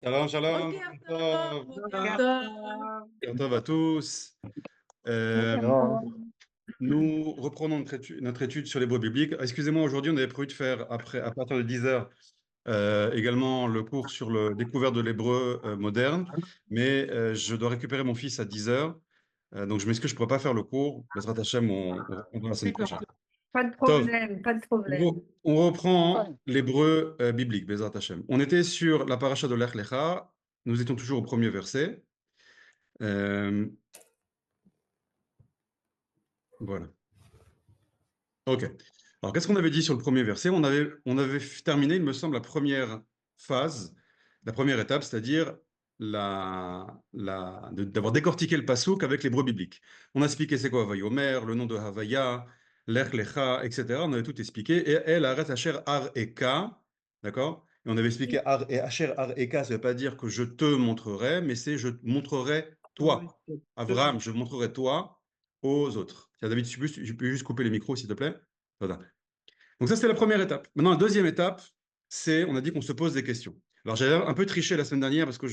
Shalom, shalom, בוקר Boker טוב, Tov. בוקר Boker טוב. Tov. Boker Tov à tous. Boker Euh, Tov. nous reprenons notre étude sur l'hébreu biblique. Excusez-moi, aujourd'hui, on avait prévu de faire, à partir de 10 heures, également le cours sur le découvert de l'hébreu moderne. Mais je dois récupérer mon fils à 10 heures. Donc, je m'excuse, je ne pourrai pas faire le cours. Bezrat Hashem, on reprendra la semaine D'accord. prochaine. Pas de Tov, problème, pas de problème. on reprend l'hébreu biblique, Bezrat Hashem. On était sur la paracha de Lech Lecha. Nous étions toujours au premier verset. Voilà. Ok. Alors, qu'est-ce qu'on avait dit sur le premier verset? On avait terminé, il me semble, la première phase, la première étape, c'est-à-dire d'avoir décortiqué le passouk avec l'hébreu biblique. On a expliqué c'est quoi Vayomer, le nom de Havaya, Lech Lecha, etc. On avait tout expliqué. Et elle arrête Asher Ar Eka, d'accord? Et on avait expliqué Asher Ar Eka, ça ne veut pas dire que je te montrerai, mais c'est je montrerai toi. Abraham, je montrerai toi aux autres. Tiens, David, je peux juste couper les micros, s'il te plaît. Voilà. Donc ça, c'était la première étape. Maintenant, la deuxième étape, c'est, on a dit qu'on se pose des questions. Alors, j'avais un peu triché la semaine dernière parce que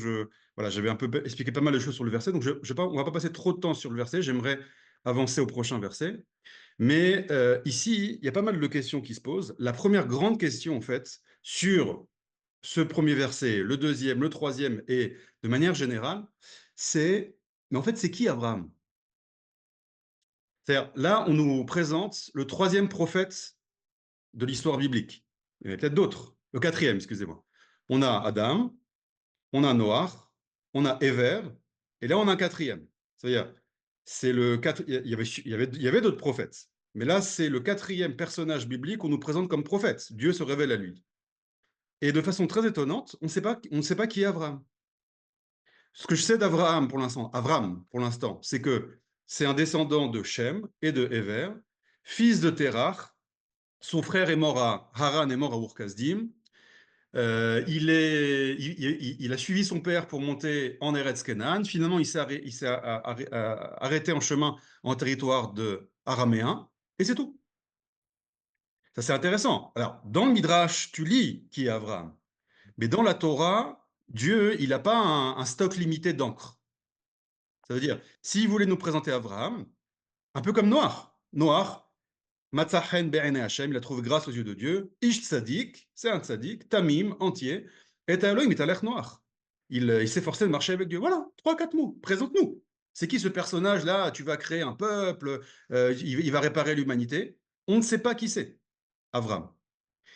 voilà, j'avais un peu expliqué pas mal de choses sur le verset. Donc, on ne va pas passer trop de temps sur le verset. J'aimerais avancer au prochain verset. Mais ici, il y a pas mal de questions qui se posent. La première grande question, en fait, sur ce premier verset, le deuxième, le troisième et de manière générale, c'est, mais en fait, c'est qui Abraham? C'est-à-dire, là, on nous présente le troisième prophète de l'histoire biblique. Il y en a peut-être d'autres. Le quatrième, excusez-moi. On a Adam, on a Noach, on a Ever, et là, on a un quatrième. C'est-à-dire, il y avait d'autres prophètes. Mais là, c'est le quatrième personnage biblique qu'on nous présente comme prophète. Dieu se révèle à lui. Et de façon très étonnante, on ne sait pas qui est Abraham. Ce que je sais d'Abraham pour l'instant, c'est que c'est un descendant de Shem et de Ever, fils de Terach. Son frère est mort à Haran, est mort à Ur-Kasdim. Il a suivi son père pour monter en Eretz Kenan. Finalement, il s'est arrêté en chemin en territoire de araméen. Et c'est tout. Ça, c'est intéressant. Alors, dans le Midrash, tu lis qui est Abraham. Mais dans la Torah, Dieu, il n'a pas un stock limité d'encre. Ça veut dire, s'il voulait nous présenter Abraham, un peu comme Noach. Noach, Matzachen Be'ene Hashem, il a trouvé grâce aux yeux de Dieu. Ish Tzadik, c'est un Tzadik, Tamim, entier. Et Elohim Italech Noach. Il s'efforçait de marcher avec Dieu. Voilà, trois, quatre mots. Présente-nous. C'est qui ce personnage-là? Tu vas créer un peuple, il va réparer l'humanité. On ne sait pas qui c'est, Avram.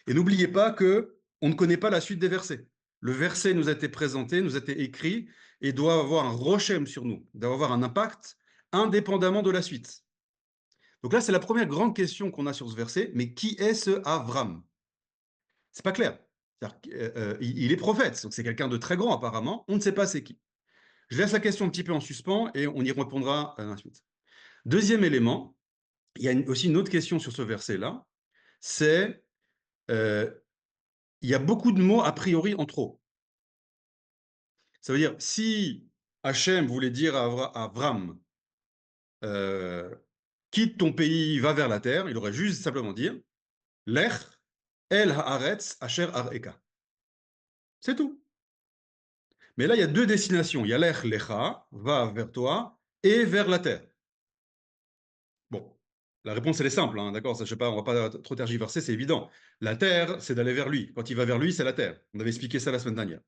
Et n'oubliez pas que on ne connaît pas la suite des versets. Le verset nous a été présenté, nous a été écrit et doit avoir un rochem sur nous, doit avoir un impact indépendamment de la suite. Donc là, c'est la première grande question qu'on a sur ce verset, mais qui est ce Avram? C'est pas clair. Il est prophète, donc c'est quelqu'un de très grand apparemment, on ne sait pas c'est qui. Je laisse la question un petit peu en suspens et on y répondra à la suite. Deuxième élément, il y a aussi une autre question sur ce verset-là, c'est euh, il y a beaucoup de mots a priori en trop. Ça veut dire, si Hachem voulait dire à Avram, euh, quitte ton pays, va vers la terre, il aurait juste simplement dire, Lech el haaretz asher areka. C'est tout. Mais là, il y a deux destinations. Il y a l'Ech Lecha, va vers toi, et vers la terre. Bon, la réponse, elle est simple, hein, d'accord? Ça, je sais pas, on va pas trop tergiverser, c'est évident. La terre, c'est d'aller vers lui. Quand il va vers lui, c'est la terre. On avait expliqué ça la semaine dernière.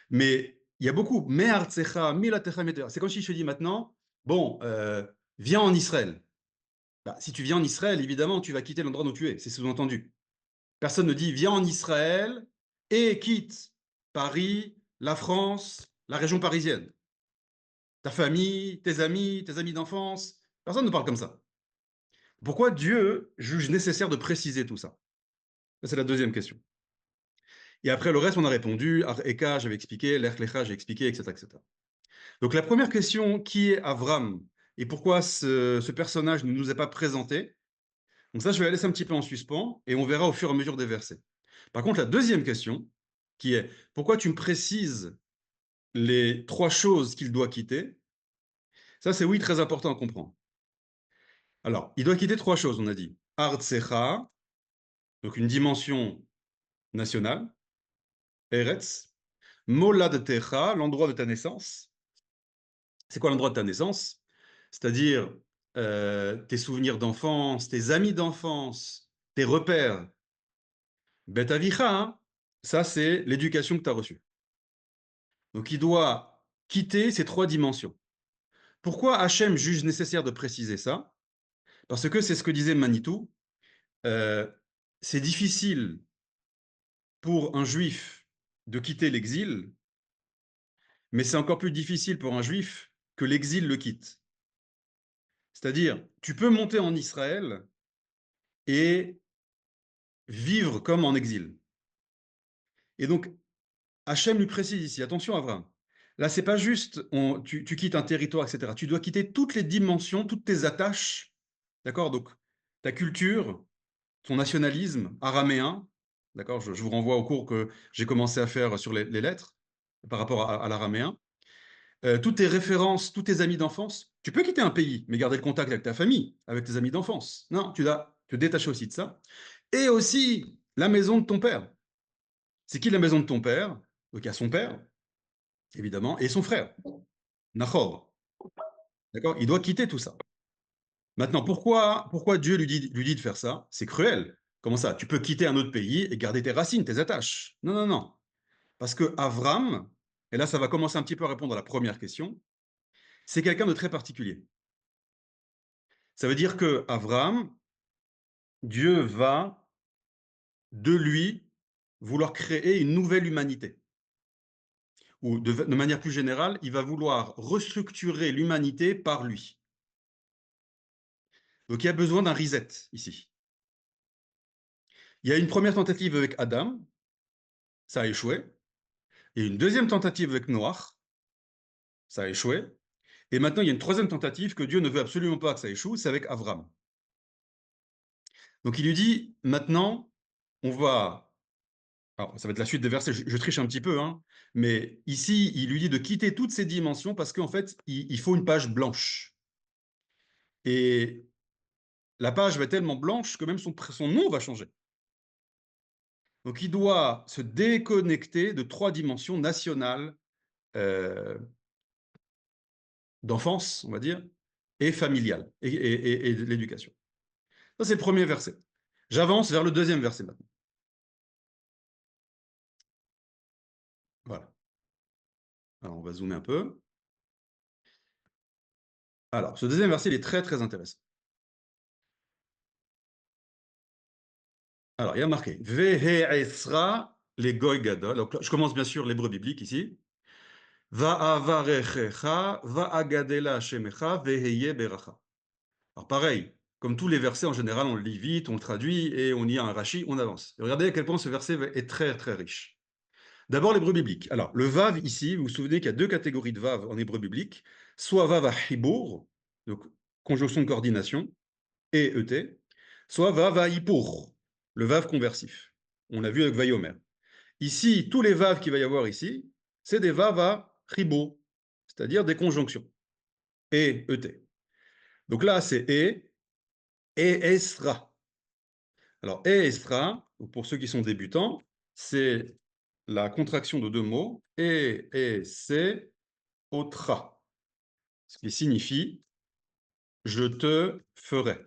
Mais il y a beaucoup. C'est comme si je te dis maintenant, bon, viens en Israël. Bah, si tu viens en Israël, évidemment, tu vas quitter l'endroit où tu es. C'est sous-entendu. Personne ne dit viens en Israël et quitte Paris, la France, la région parisienne. Ta famille, tes amis d'enfance. Personne ne parle comme ça. Pourquoi Dieu juge nécessaire de préciser tout ça? Ça, c'est la deuxième question. Et après, le reste, on a répondu. Eka, j'avais expliqué. L'Echlecha, j'ai expliqué, etc., etc. Donc, la première question, qui est Avram et pourquoi ce personnage ne nous est pas présenté? Donc ça, je vais la laisser un petit peu en suspens et on verra au fur et à mesure des versets. Par contre, la deuxième question, qui est pourquoi tu me précises les trois choses qu'il doit quitter? Ça, c'est oui, très important à comprendre. Alors, il doit quitter trois choses, on a dit. Artsecha, donc une dimension nationale. Eretz, Moladtecha, l'endroit de ta naissance. C'est quoi l'endroit de ta naissance? C'est-à-dire tes souvenirs d'enfance, tes amis d'enfance, tes repères. Bet avicha, hein, ça c'est l'éducation que tu as reçue. Donc il doit quitter ces trois dimensions. Pourquoi Hachem juge nécessaire de préciser ça? Parce que c'est ce que disait Manitou, c'est difficile pour un juif de quitter l'exil, mais c'est encore plus difficile pour un juif que l'exil le quitte. C'est-à-dire, tu peux monter en Israël et vivre comme en exil. Et donc, Hachem lui précise ici, attention Abraham, là c'est pas juste tu quittes un territoire, etc. Tu dois quitter toutes les dimensions, toutes tes attaches, d'accord? Donc, ta culture, ton nationalisme araméen, d'accord? Je vous renvoie au cours que j'ai commencé à faire sur les lettres par rapport à l'araméen. Toutes tes références, tous tes amis d'enfance. Tu peux quitter un pays, mais garder le contact avec ta famille, avec tes amis d'enfance. Non, tu dois te détacher aussi de ça. Et aussi la maison de ton père. C'est qui la maison de ton père? Donc il y a son père, évidemment, et son frère, Nahor. D'accord? Il doit quitter tout ça. Maintenant, pourquoi Dieu lui dit de faire ça? C'est cruel. Comment ça? Tu peux quitter un autre pays et garder tes racines, tes attaches. Non, non, non. Parce que Avram, et là ça va commencer un petit peu à répondre à la première question, c'est quelqu'un de très particulier. Ça veut dire que Avram, Dieu va de lui vouloir créer une nouvelle humanité. Ou de manière plus générale, il va vouloir restructurer l'humanité par lui. Donc il y a besoin d'un reset ici. Il y a une première tentative avec Adam, ça a échoué. Il y a une deuxième tentative avec Noach, ça a échoué. Et maintenant, il y a une troisième tentative que Dieu ne veut absolument pas que ça échoue, c'est avec Avram. Donc il lui dit, maintenant, on va... Alors, ça va être la suite des versets, je triche un petit peu, hein, mais ici, il lui dit de quitter toutes ces dimensions parce qu'en fait, il faut une page blanche. Et la page va être tellement blanche que même son nom va changer. Donc il doit se déconnecter de trois dimensions nationales euh, d'enfance, on va dire, et familiale, et de l'éducation. Ça, c'est le premier verset. J'avance vers le deuxième verset maintenant. Voilà. Alors, on va zoomer un peu. Alors, ce deuxième verset, il est très, très intéressant. Alors, il y a marqué Vehe'esra les goy gadol. Donc, je commence bien sûr l'hébreu biblique ici. Va'avarechecha, va'agadela shemecha, veheye beracha. Alors, pareil, comme tous les versets, en général, on le lit vite, on le traduit et on y a un rachi, on avance. Et regardez à quel point ce verset est très, très riche. D'abord, l'hébreu biblique. Alors, le vav ici, vous vous souvenez qu'il y a deux catégories de vav en hébreu biblique. Soit vav à hibour, donc conjonction de coordination, et et, soit vav à hippour, le vav conversif. On l'a vu avec vayomer. Ici, tous les vav qu'il va y avoir ici, c'est des vav à chibo, c'est-à-dire des conjonctions. Et. Donc là, c'est et esra. Alors, et esra, pour ceux qui sont débutants, c'est la contraction de deux mots, et c'est otra, ce qui signifie je te ferai.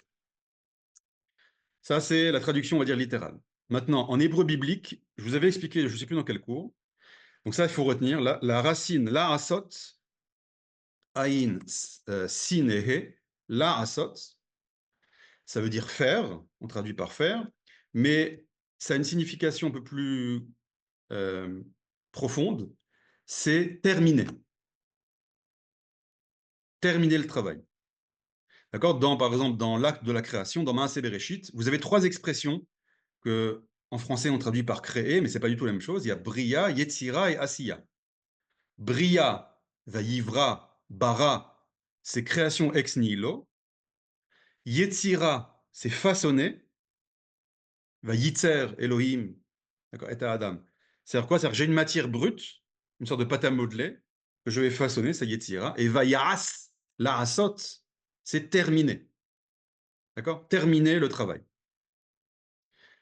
Ça, c'est la traduction, on va dire, littérale. Maintenant, en hébreu biblique, je vous avais expliqué, je ne sais plus dans quel cours, donc ça, il faut retenir, la racine, la asot, aïn, sin et he, la asot, ça veut dire faire, on traduit par faire, mais ça a une signification un peu plus profonde, c'est terminer. Terminer le travail. D'accord? Par exemple, dans l'acte de la création, dans Maaseh Bereshit, vous avez trois expressions que, en français, on traduit par créer, mais ce n'est pas du tout la même chose. Il y a Bria, Yetzira et Asiya. Bria, Vayivra, Bara, c'est création ex nihilo. Yetzira, c'est façonner. Vayitzer, Elohim, d'accord, et à Adam. C'est-à-dire quoi? C'est-à-dire que j'ai une matière brute, une sorte de pâte à modeler, que je vais façonner, c'est Yetzira. Et Vayas, la asot, c'est terminer. D'accord? Terminer le travail.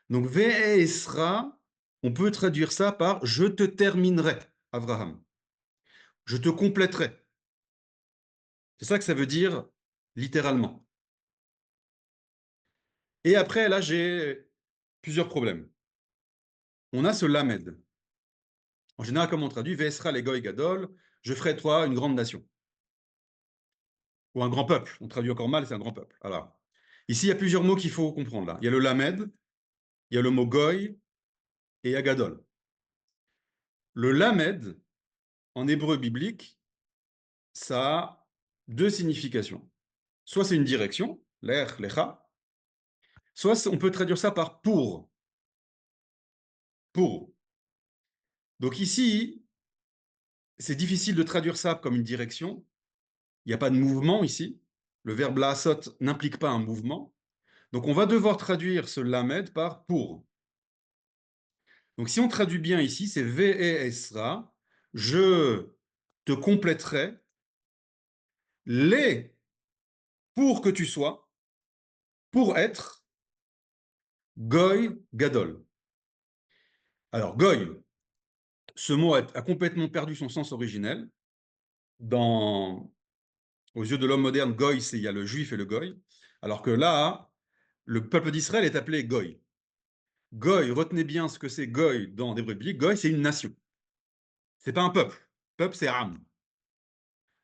Donc, Ve'esra, on peut traduire ça par je te terminerai. Abraham. Je te compléterai. C'est ça que ça veut dire littéralement. Et après, là, j'ai plusieurs problèmes. On a ce lamed. En général, comme on traduit, Vesra les goy gadol, je ferai de toi une grande nation. Ou un grand peuple. On traduit encore mal, c'est un grand peuple. Alors, ici, il y a plusieurs mots qu'il faut comprendre là. Il y a le lamed, il y a le mot goy et il y a gadol. Le lamed, en hébreu biblique, ça a deux significations. Soit c'est une direction, l'er, lecha, soit on peut traduire ça par pour. Pour. Donc ici, c'est difficile de traduire ça comme une direction. Il n'y a pas de mouvement ici. Le verbe laasot n'implique pas un mouvement. Donc on va devoir traduire ce lamed par pour. Donc si on traduit bien ici, c'est Ve'esra, je te compléterai les pour que tu sois, pour être Goy Gadol. Alors Goy, ce mot a complètement perdu son sens originel. Aux yeux de l'homme moderne, Goy, il y a le juif et le Goy. Alors que là, le peuple d'Israël est appelé Goy. Goy, retenez bien ce que c'est Goy dans l'hébreu biblique. Goy, c'est une nation. C'est pas un peuple. Peuple, c'est Am.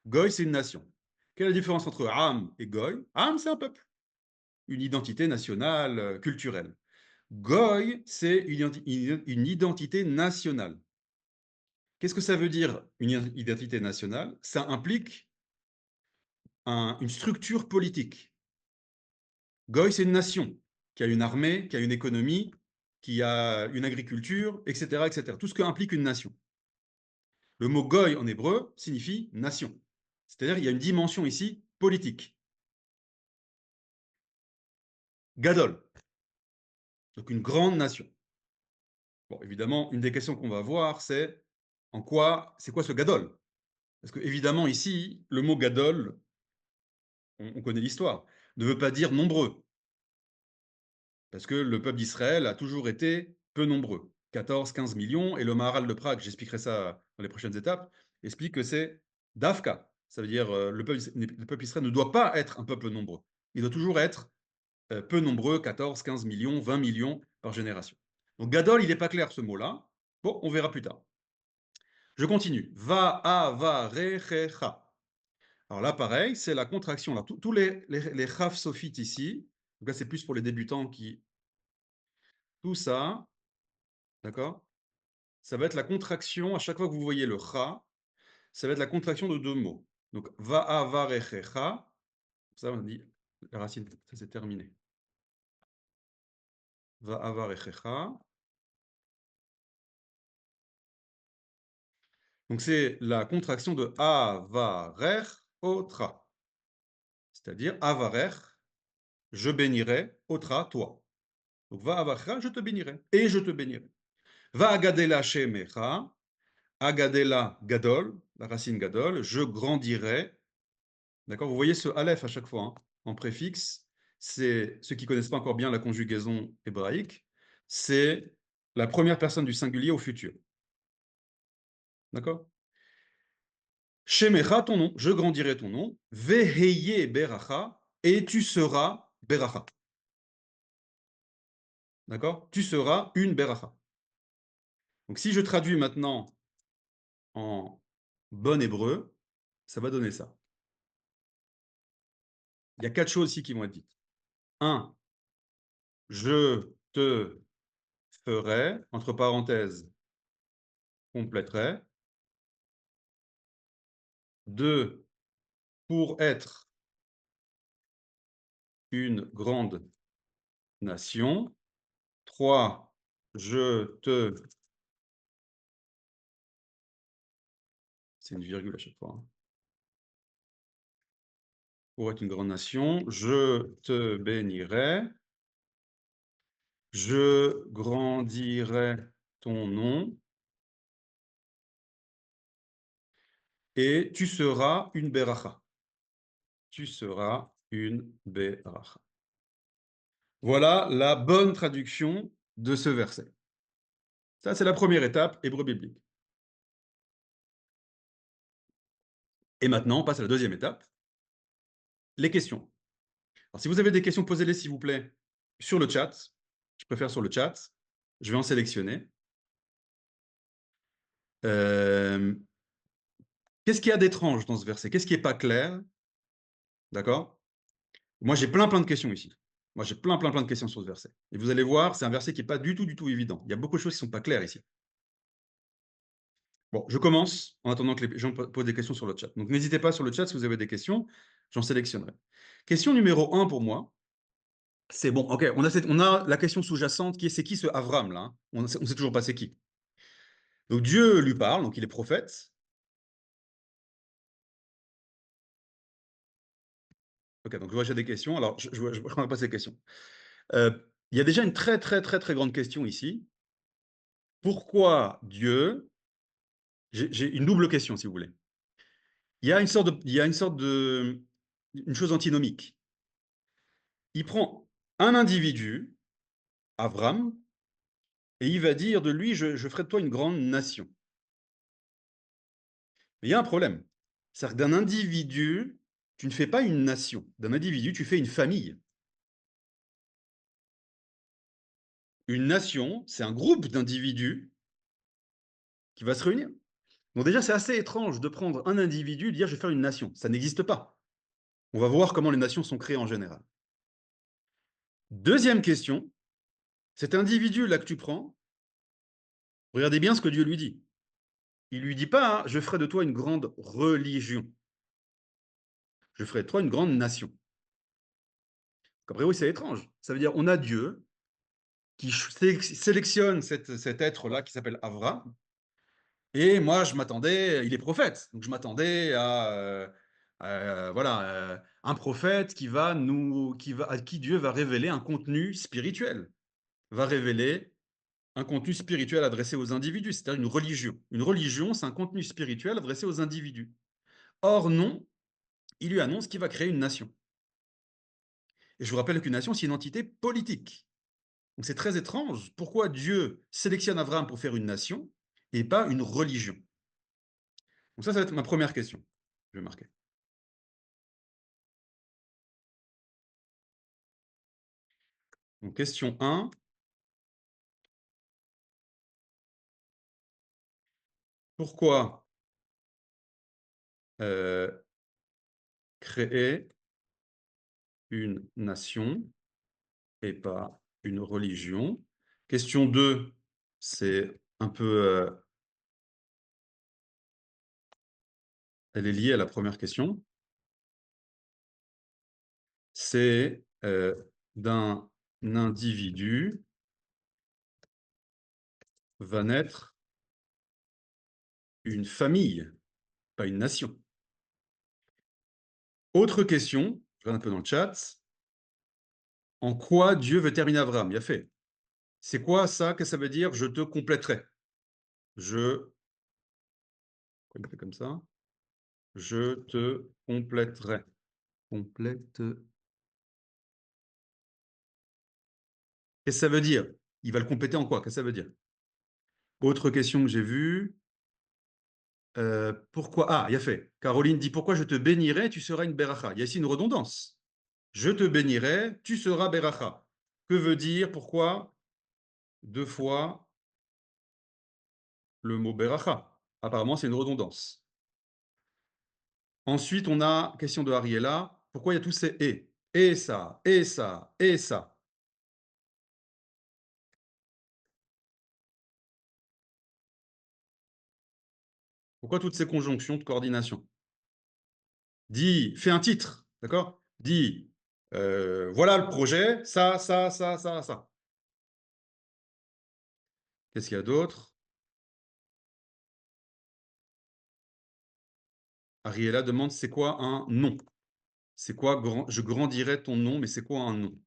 Goy, c'est une nation. Quelle est la différence entre Am et Goy? Am, c'est un peuple, une identité nationale, culturelle. Goy, c'est une identité nationale. Qu'est-ce que ça veut dire, une identité nationale? Ça implique une structure politique. Goy, c'est une nation qui a une armée, qui a une économie, qui a une agriculture, etc., etc. Tout ce qu'implique une nation. Le mot Goy en hébreu signifie nation. C'est-à-dire qu'il y a une dimension ici politique. Gadol, donc une grande nation. Bon, évidemment, une des questions qu'on va voir, c'est c'est quoi ce Gadol? Parce que évidemment ici, le mot Gadol, on connaît l'histoire, ne veut pas dire nombreux, parce que le peuple d'Israël a toujours été peu nombreux, 14-15 millions, et le Maharal de Prague, j'expliquerai ça dans les prochaines étapes, explique que c'est Dafka, ça veut dire le peuple d'Israël ne doit pas être un peuple nombreux, il doit toujours être peu nombreux, 14, 15 millions, 20 millions par génération. Donc Gadol, il n'est pas clair ce mot-là. Bon, on verra plus tard. Je continue. Va-a-va-re-che-cha. Alors là, pareil, c'est la contraction. Là, tous les chaf sophites ici, donc là, c'est plus pour les débutants qui. Tout ça, d'accord? Ça va être la contraction, à chaque fois que vous voyez le cha, ça va être la contraction de deux mots. Donc, va-a-va-re-che-cha. Ça, on dit, la racine, ça c'est terminé. Va-a-va-re-che-cha. Donc, c'est la contraction de avarer otra. C'est-à-dire avarer, je bénirai, otra, toi. Donc, va avacha, je te bénirai. Et je te bénirai. Va agadela shemecha, agadela gadol, la racine gadol, je grandirai. D'accord? Vous voyez ce aleph à chaque fois, hein, en préfixe. C'est ceux qui ne connaissent pas encore bien la conjugaison hébraïque. C'est la première personne du singulier au futur. D'accord? Shemecha, ton nom, je grandirai ton nom. Veheye beracha, et tu seras beracha. D'accord? Tu seras une beracha. Donc si je traduis maintenant en bon hébreu, ça va donner ça. Il y a quatre choses ici qui vont être dites. 1. Je te ferai, entre parenthèses, compléterai. 2. Pour être une grande nation. 3. Je te... C'est une virgule à chaque fois. Hein. Pour être une grande nation, je te bénirai. Je grandirai ton nom. Et tu seras une beracha. Tu seras une beracha. Voilà la bonne traduction de ce verset. Ça, c'est la première étape, hébreu biblique. Et maintenant, on passe à la deuxième étape, les questions. Alors, si vous avez des questions, posez-les, s'il vous plaît, sur le chat. Je préfère sur le chat. Je vais en sélectionner. Qu'est-ce qu'il y a d'étrange dans ce verset? Qu'est-ce qui n'est pas clair? D'accord? Moi, j'ai plein de questions ici. Moi, j'ai plein de questions sur ce verset. Et vous allez voir, c'est un verset qui n'est pas du tout évident. Il y a beaucoup de choses qui ne sont pas claires ici. Bon, je commence en attendant que les gens posent des questions sur le chat. Donc, n'hésitez pas sur le chat si vous avez des questions, j'en sélectionnerai. Question numéro 1 pour moi, c'est bon, ok, on a la question sous-jacente qui est c'est qui ce Avram là, hein? On sait toujours pas c'est qui. Donc Dieu lui parle, donc il est prophète. Ok, donc je vois j'ai des questions, alors je ne prendrai pas ces questions. Il y a déjà une très grande question ici. Pourquoi Dieu... J'ai une double question si vous voulez. Il y a une chose antinomique. Il prend un individu, Avram, et il va dire de lui, je ferai de toi une grande nation. Mais il y a un problème. C'est-à-dire que d'un individu, tu ne fais pas une nation. D'un individu, tu fais une famille. Une nation, c'est un groupe d'individus qui va se réunir. Donc déjà, c'est assez étrange de prendre un individu et de dire je vais faire une nation. Ça n'existe pas. On va voir comment les nations sont créées en général. Deuxième question, cet individu-là que tu prends, regardez bien ce que Dieu lui dit. Il lui dit pas, hein, je ferai de toi une grande religion. Je ferai de toi une grande nation. Après, oui, c'est étrange. Ça veut dire on a Dieu qui sélectionne cet être-là qui s'appelle Avram. Et moi, je m'attendais, il est prophète, donc je m'attendais à voilà, un prophète à qui Dieu va révéler un contenu spirituel, va révéler un contenu spirituel adressé aux individus, c'est-à-dire une religion. Une religion, c'est un contenu spirituel adressé aux individus. Or, non, il lui annonce qu'il va créer une nation. Et je vous rappelle qu'une nation, c'est une entité politique. Donc c'est très étrange. Pourquoi Dieu sélectionne Abraham pour faire une nation et pas une religion? Donc ça va être ma première question. Je vais marquer. Donc question 1. Pourquoi créer une nation et pas une religion? Question 2, c'est un peu... elle est liée à la première question. C'est d'un individu va naître une famille, pas une nation. Autre question, je regarde un peu dans le chat. En quoi Dieu veut terminer Abraham? Il a fait. C'est quoi ça? Qu'est-ce que ça veut dire? Je te compléterai. Je... On fait comme ça. Je te compléterai. Complète. Qu'est-ce que ça veut dire? Il va le compléter en quoi? Qu'est-ce que ça veut dire? Autre question que j'ai vue. Pourquoi? Ah, il y a fait. Caroline dit pourquoi je te bénirai, tu seras une beracha. Il y a ici une redondance. Je te bénirai, tu seras beracha. Que veut dire? Pourquoi deux fois le mot beracha? Apparemment, c'est une redondance. Ensuite, on a question de Ariella. Pourquoi il y a tous ces et? Et ça, et ça, et ça. Pourquoi toutes ces conjonctions de coordination? Dis, fais un titre, d'accord? Dis, voilà le projet, ça. Qu'est-ce qu'il y a d'autre? Ariella demande, c'est quoi un nom? C'est quoi, je grandirai ton nom, mais c'est quoi un nom?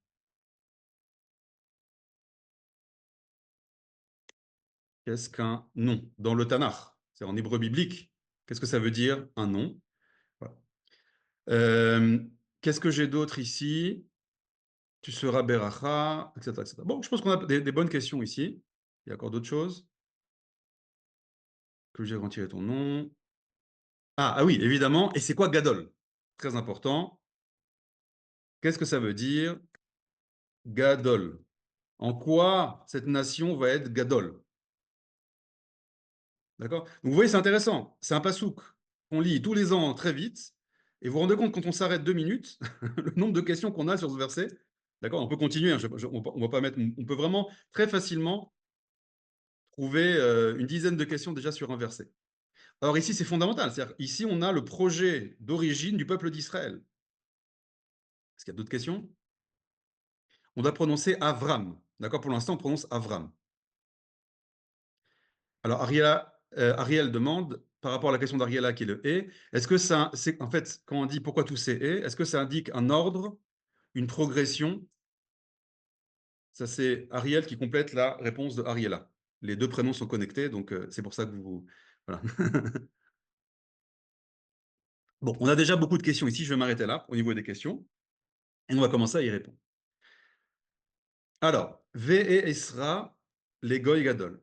Qu'est-ce qu'un nom? Dans le Tanakh, c'est en hébreu biblique. Qu'est-ce que ça veut dire, un nom? Voilà. Qu'est-ce que j'ai d'autre ici? Tu seras Beracha, etc., etc. Bon, je pense qu'on a des bonnes questions ici. Il y a encore d'autres choses. Que j'ai retiré ton nom. Ah oui, évidemment. Et c'est quoi Gadol? Très important. Qu'est-ce que ça veut dire Gadol? En quoi cette nation va être Gadol? D'accord? Donc vous voyez, c'est intéressant. C'est un passouk qu'on lit tous les ans très vite. Et vous vous rendez compte, quand on s'arrête 2 minutes, le nombre de questions qu'on a sur ce verset. D'accord? On peut continuer, hein, on va pas mettre, on peut vraiment très facilement trouver une dizaine de questions déjà sur un verset. Alors ici, c'est fondamental. C'est-à-dire, ici, on a le projet d'origine du peuple d'Israël. Est-ce qu'il y a d'autres questions? On doit prononcer Avram. D'accord? Pour l'instant, on prononce Avram. Alors, Ariel demande, par rapport à la question d'Ariela qui est le et, est-ce que ça, c'est en fait, quand on dit pourquoi tous ces et, est-ce que ça indique un ordre, une progression? Ça, c'est Ariel qui complète la réponse de Ariela. Les deux prénoms sont connectés, donc c'est pour ça que vous. Voilà. Bon, on a déjà beaucoup de questions ici, je vais m'arrêter là au niveau des questions, et on va commencer à y répondre. Alors, Ve Esra, les Goy Gadol.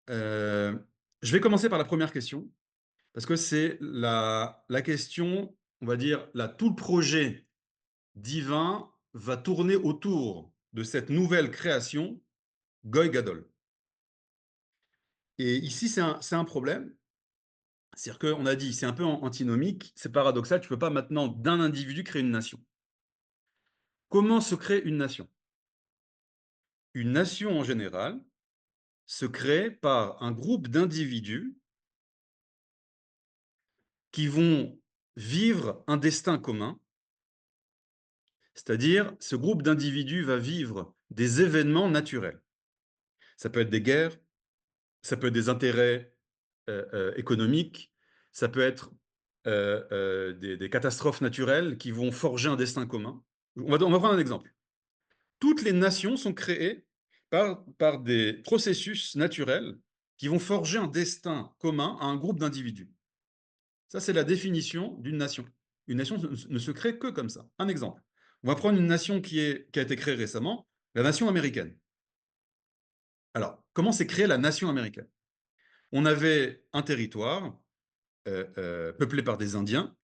Euh, je vais commencer par la première question, parce que c'est la question, on va dire, tout le projet divin va tourner autour de cette nouvelle création, Goy Gadol. Et ici, c'est un problème. C'est-à-dire qu'on a dit, c'est un peu antinomique, c'est paradoxal, tu ne peux pas maintenant d'un individu créer une nation. Comment se crée une nation? Une nation en général se crée par un groupe d'individus qui vont vivre un destin commun, c'est-à-dire ce groupe d'individus va vivre des événements naturels. Ça peut être des guerres, ça peut être des intérêts économiques, ça peut être des catastrophes naturelles qui vont forger un destin commun. On va prendre un exemple. Toutes les nations sont créées par des processus naturels qui vont forger un destin commun à un groupe d'individus. Ça, c'est la définition d'une nation. Une nation ne se crée que comme ça. Un exemple. On va prendre une nation qui a été créée récemment, la nation américaine. Alors, comment s'est créée la nation américaine? On avait un territoire peuplé par des Indiens,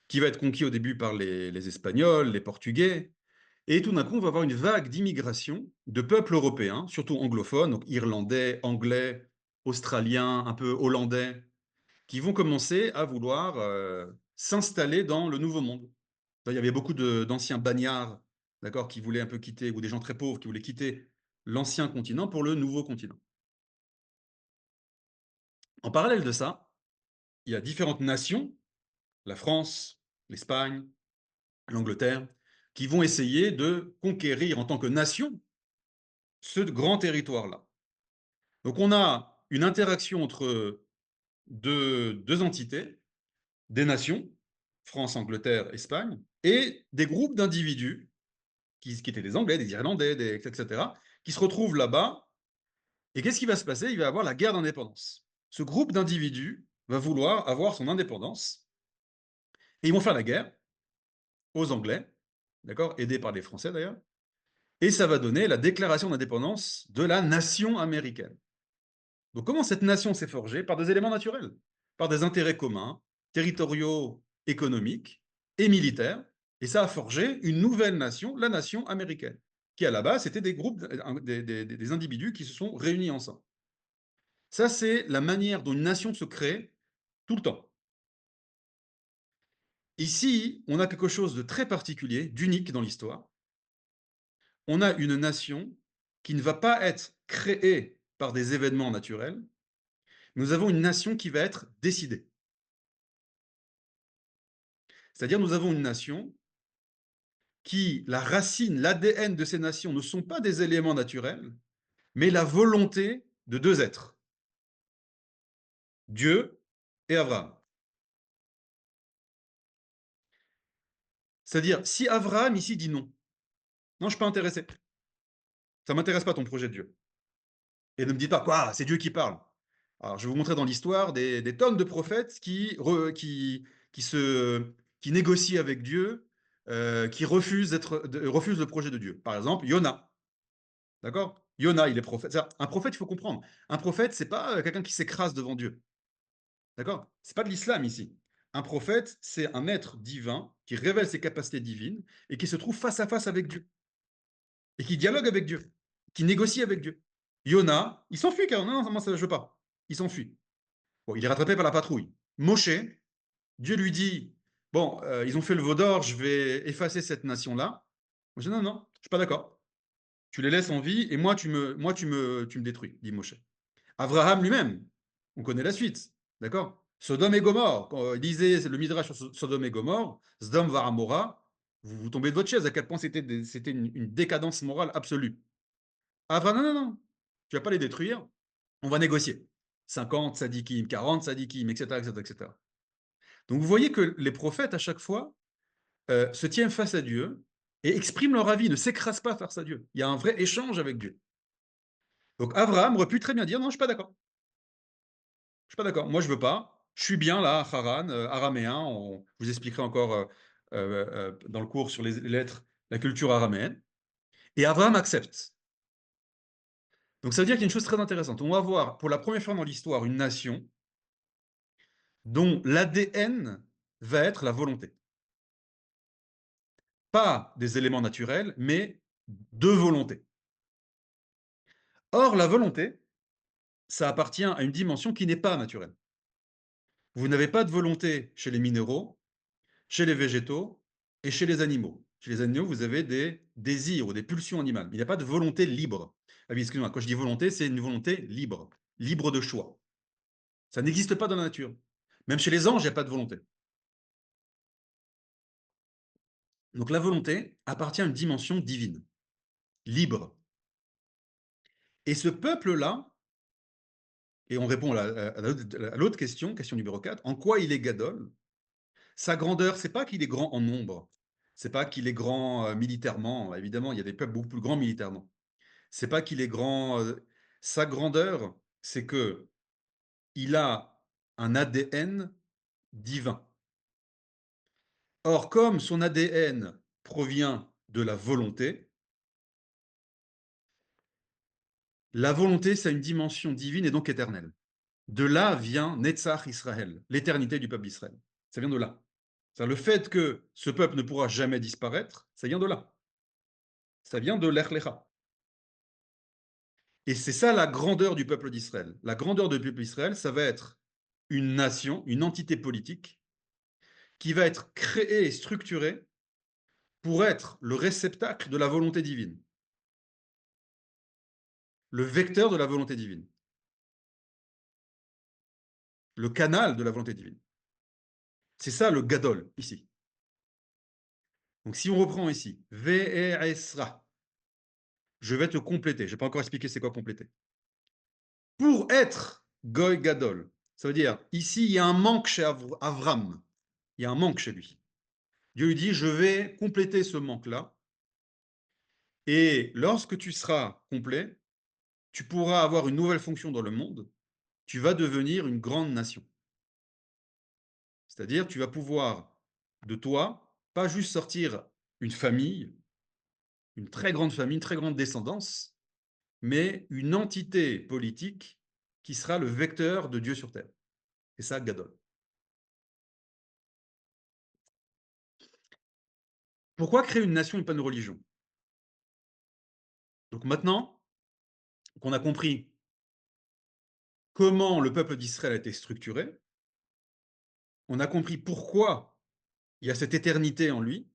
qui va être conquis au début par les Espagnols, les Portugais, et tout d'un coup, on va avoir une vague d'immigration de peuples européens, surtout anglophones, donc irlandais, anglais, australiens, un peu hollandais, qui vont commencer à vouloir s'installer dans le Nouveau Monde. Il y avait beaucoup d'anciens bagnards, d'accord, qui voulaient un peu quitter, ou des gens très pauvres qui voulaient quitter l'ancien continent pour le nouveau continent. En parallèle de ça, il y a différentes nations, la France, l'Espagne, l'Angleterre, qui vont essayer de conquérir en tant que nation ce grand territoire-là. Donc on a une interaction entre deux entités, des nations, France, Angleterre, Espagne, et des groupes d'individus, qui étaient des Anglais, des Irlandais, etc., qui se retrouvent là-bas. Et qu'est-ce qui va se passer? Il va y avoir la guerre d'indépendance. Ce groupe d'individus va vouloir avoir son indépendance, et ils vont faire la guerre aux Anglais, d'accord, aidés par les Français d'ailleurs, et ça va donner la déclaration d'indépendance de la nation américaine. Donc comment cette nation s'est forgée? Par des éléments naturels, par des intérêts communs, territoriaux, économiques et militaires, et ça a forgé une nouvelle nation, la nation américaine, qui à la base c'était des groupes, des individus qui se sont réunis ensemble. Ça, c'est la manière dont une nation se crée tout le temps. Ici, on a quelque chose de très particulier, d'unique dans l'histoire. On a une nation qui ne va pas être créée par des événements naturels. Nous avons une nation qui va être décidée. C'est-à-dire, nous avons une nation qui, la racine, l'ADN de ces nations ne sont pas des éléments naturels, mais la volonté de deux êtres, Dieu et Abraham. C'est-à-dire, si Abraham ici dit non, non, je ne suis pas intéressé, ça ne m'intéresse pas ton projet de Dieu. Et ne me dites pas, quoi, c'est Dieu qui parle. Alors, je vais vous montrer dans l'histoire des tonnes de prophètes qui négocient avec Dieu, qui refusent le projet de Dieu. Par exemple, Yona. D'accord? Yona, il est prophète. Un prophète, il faut comprendre. Un prophète, c'est pas quelqu'un qui s'écrase devant Dieu. D'accord? C'est pas de l'islam ici. Un prophète, c'est un être divin qui révèle ses capacités divines et qui se trouve face à face avec Dieu et qui dialogue avec Dieu, qui négocie avec Dieu. Yona, il s'enfuit car non, moi ça je veux pas. Il s'enfuit. Bon, il est rattrapé par la patrouille. Moshe, Dieu lui dit bon, ils ont fait le veau d'or, je vais effacer cette nation-là. Moi, je dis non, non, je suis pas d'accord. Tu les laisses en vie et tu me détruis, dit Moshe. Abraham lui-même, on connaît la suite, d'accord? Sodome et Gomorre, quand lisez le Midrash sur Sodome et Gomorre, Sdom va Amora, vous tombez de votre chaise à quel point c'était une décadence morale absolue. Abraham, non, non, non, tu vas pas les détruire, on va négocier. 50 sadikim, 40 sadikim, etc., etc., etc. Donc vous voyez que les prophètes, à chaque fois, se tiennent face à Dieu et expriment leur avis, ne s'écrasent pas face à Dieu. Il y a un vrai échange avec Dieu. Donc Abraham aurait pu très bien dire non, je ne suis pas d'accord. Je suis pas d'accord. Moi, je veux pas. Je suis bien là, à Haran, araméen. Je vous expliquerai encore dans le cours sur les lettres la culture araméenne. Et Abraham accepte. Donc ça veut dire qu'il y a une chose très intéressante. On va voir pour la première fois dans l'histoire une nation dont l'ADN va être la volonté. Pas des éléments naturels, mais de volonté. Or, la volonté, ça appartient à une dimension qui n'est pas naturelle. Vous n'avez pas de volonté chez les minéraux, chez les végétaux et chez les animaux. Chez les animaux, vous avez des désirs ou des pulsions animales. Il n'y a pas de volonté libre. Ah oui, excusez-moi, quand je dis volonté, c'est une volonté libre, libre de choix. Ça n'existe pas dans la nature. Même chez les anges, il n'y a pas de volonté. Donc la volonté appartient à une dimension divine, libre. Et ce peuple-là, et on répond à l'autre question, question numéro 4, en quoi il est gadol? Sa grandeur, c'est pas qu'il est grand en nombre, c'est pas qu'il est grand militairement. Évidemment, il y a des peuples beaucoup plus grands militairement. C'est pas qu'il est grand. Sa grandeur, c'est que il a un ADN divin. Or, comme son ADN provient de la volonté, c'est une dimension divine et donc éternelle. De là vient Netzach Israël, l'éternité du peuple d'Israël. Ça vient de là. Le fait que ce peuple ne pourra jamais disparaître, ça vient de là. Ça vient de l'Echlecha. Et c'est ça la grandeur du peuple d'Israël. La grandeur du peuple d'Israël, ça va être une nation, une entité politique qui va être créée et structurée pour être le réceptacle de la volonté divine, le vecteur de la volonté divine, le canal de la volonté divine. C'est ça le gadol ici. Donc si on reprend ici, Ve'esra, je vais te compléter. Je n'ai pas encore expliqué c'est quoi compléter. Pour être Goy Gadol, ça veut dire ici il y a un manque chez Avram, il y a un manque chez lui. Dieu lui dit je vais compléter ce manque-là. Et lorsque tu seras complet, tu pourras avoir une nouvelle fonction dans le monde. Tu vas devenir une grande nation. C'est-à-dire, tu vas pouvoir, de toi, pas juste sortir une famille, une très grande famille, une très grande descendance, mais une entité politique qui sera le vecteur de Dieu sur terre. Et ça, Gadol. Pourquoi créer une nation et pas une religion? Donc maintenant qu'on a compris comment le peuple d'Israël a été structuré, on a compris pourquoi il y a cette éternité en lui.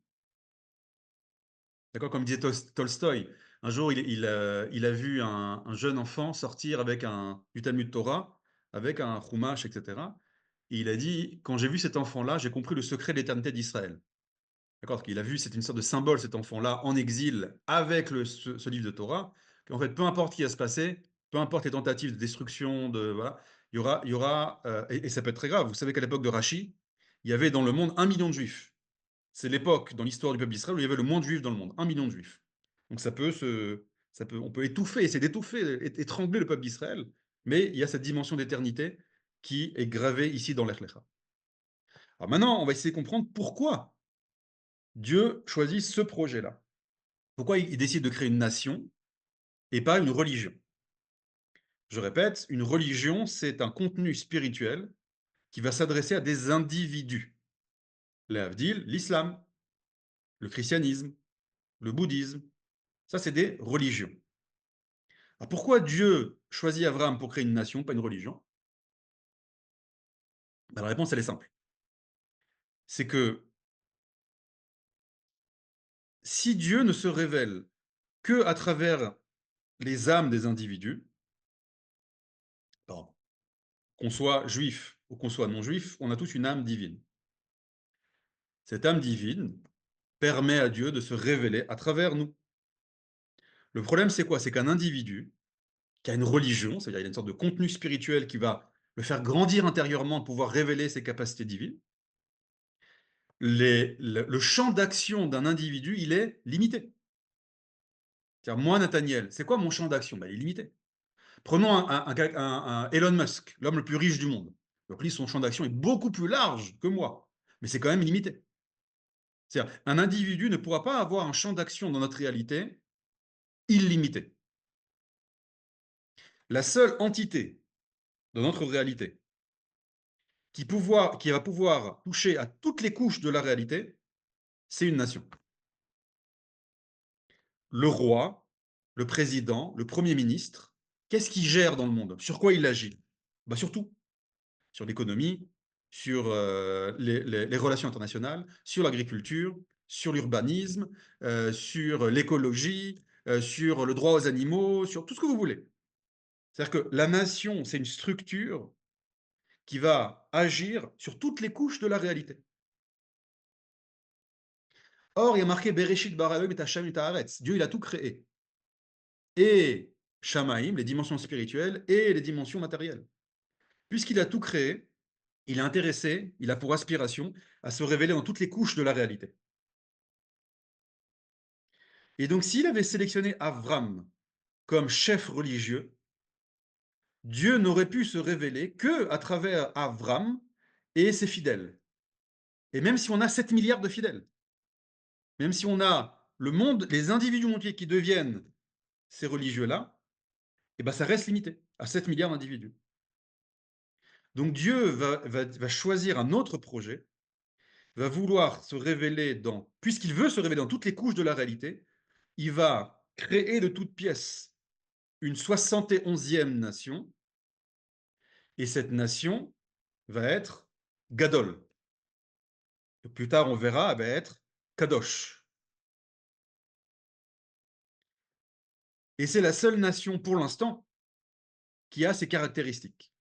D'accord, comme disait Tolstoï, un jour il a vu un jeune enfant sortir avec du Talmud Torah, avec un Chumash, etc. Et il a dit, quand j'ai vu cet enfant-là, j'ai compris le secret de l'éternité d'Israël. D'accord, qu'il a vu, c'est une sorte de symbole, cet enfant-là, en exil, avec ce livre de Torah, qu'en fait, peu importe ce qui va se passer, peu importe les tentatives de destruction, voilà, il y aura et ça peut être très grave. Vous savez qu'à l'époque de Rachi, il y avait dans le monde 1 million de juifs. C'est l'époque dans l'histoire du peuple d'Israël où il y avait le moins de juifs dans le monde, 1 million de juifs. Donc on peut étouffer, essayer d'étouffer, étrangler le peuple d'Israël, mais il y a cette dimension d'éternité qui est gravée ici dans l'Echlecha. Alors maintenant, on va essayer de comprendre pourquoi Dieu choisit ce projet-là. Pourquoi il décide de créer une nation et pas une religion? Je répète, une religion, c'est un contenu spirituel qui va s'adresser à des individus. L'Avdil, l'islam, le christianisme, le bouddhisme, ça c'est des religions. Alors pourquoi Dieu choisit Abraham pour créer une nation, pas une religion? Ben, la réponse elle est simple. C'est que si Dieu ne se révèle que à travers les âmes des individus, pardon, qu'on soit juif ou qu'on soit non juif, on a tous une âme divine. Cette âme divine permet à Dieu de se révéler à travers nous. Le problème, c'est quoi? C'est qu'un individu qui a une religion, c'est-à-dire il a une sorte de contenu spirituel qui va le faire grandir intérieurement, pouvoir révéler ses capacités divines, le champ d'action d'un individu, il est limité. C'est-à-dire, moi, Nathaniel, c'est quoi mon champ d'action? Ben, il est limité. Prenons un Elon Musk, l'homme le plus riche du monde. Donc lui, son champ d'action est beaucoup plus large que moi, mais c'est quand même limité. C'est-à-dire, un individu ne pourra pas avoir un champ d'action dans notre réalité illimité. La seule entité dans notre réalité qui va pouvoir toucher à toutes les couches de la réalité, c'est une nation. Le roi, le président, le premier ministre, qu'est-ce qu'il gère dans le monde? Sur quoi il agit? Bah, sur tout. Sur l'économie, sur les relations internationales, sur l'agriculture, sur l'urbanisme, sur l'écologie, sur le droit aux animaux, sur tout ce que vous voulez. C'est-à-dire que la nation, c'est une structure qui va agir sur toutes les couches de la réalité. Or, il y a marqué Bereshit bara Elohim et Hashem et Haaretz. Dieu, il a tout créé. Et Shamaïm, les dimensions spirituelles, et les dimensions matérielles. Puisqu'il a tout créé, il est intéressé, il a pour aspiration à se révéler dans toutes les couches de la réalité. Et donc, s'il avait sélectionné Avram comme chef religieux, Dieu n'aurait pu se révéler que à travers Avram et ses fidèles. Et même si on a 7 milliards de fidèles, même si on a le monde, les individus entiers qui deviennent ces religieux-là, eh ben ça reste limité à 7 milliards d'individus. Donc Dieu va choisir un autre projet, va vouloir se révéler dans, puisqu'il veut se révéler dans toutes les couches de la réalité, il va créer de toutes pièces une 71e nation, et cette nation va être Gadol. Plus tard, on verra, elle va être Kadosh. Et c'est la seule nation pour l'instant qui a ces caractéristiques.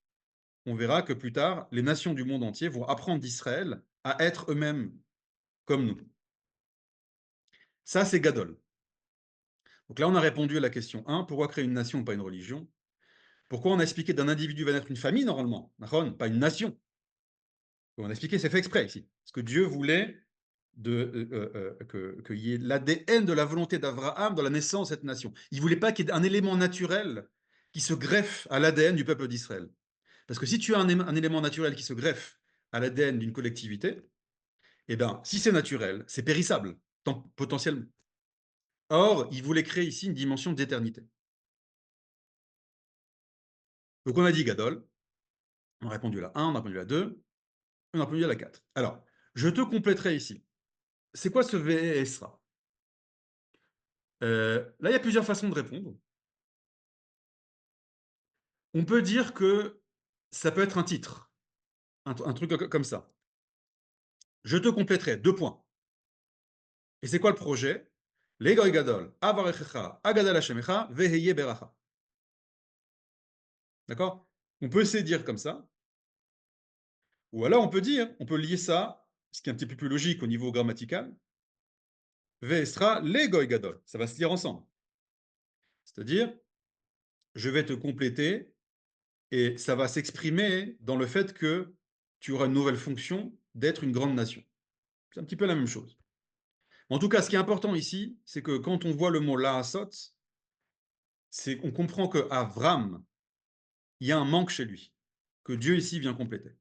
On verra que plus tard, les nations du monde entier vont apprendre d'Israël à être eux-mêmes comme nous. Ça, c'est Gadol. Donc là, on a répondu à la question 1, pourquoi créer une nation, pas une religion? Pourquoi on a expliqué d'un individu va naître une famille, normalement, pas une nation? On a expliqué, c'est fait exprès ici. Parce que Dieu voulait qu'il y ait l'ADN de la volonté d'Abraham dans la naissance de cette nation. Il ne voulait pas qu'il y ait un élément naturel qui se greffe à l'ADN du peuple d'Israël. Parce que si tu as un élément naturel qui se greffe à l'ADN d'une collectivité, eh bien, si c'est naturel, c'est périssable, potentiellement. Or, il voulait créer ici une dimension d'éternité. Donc, on a dit Gadol, on a répondu à la 1, on a répondu à la 2, on a répondu à la 4. Alors, je te compléterai ici. C'est quoi ce VSRA? Là, il y a plusieurs façons de répondre. On peut dire que ça peut être un titre, un truc comme ça. Je te compléterai, 2 points. Et c'est quoi le projet? Legoy gadol, avarechecha, agadal hashemecha, veheye beracha. D'accord? On peut essayer de dire comme ça. Ou alors on peut dire, on peut lier ça, ce qui est un petit peu plus logique au niveau grammatical, ve'estra legoy gadol. Ça va se lire ensemble. C'est-à-dire, je vais te compléter et ça va s'exprimer dans le fait que tu auras une nouvelle fonction d'être une grande nation. C'est un petit peu la même chose. En tout cas, ce qui est important ici, c'est que quand on voit le mot laasot, c'est qu'on comprend que Avram, il y a un manque chez lui, que Dieu ici vient compléter.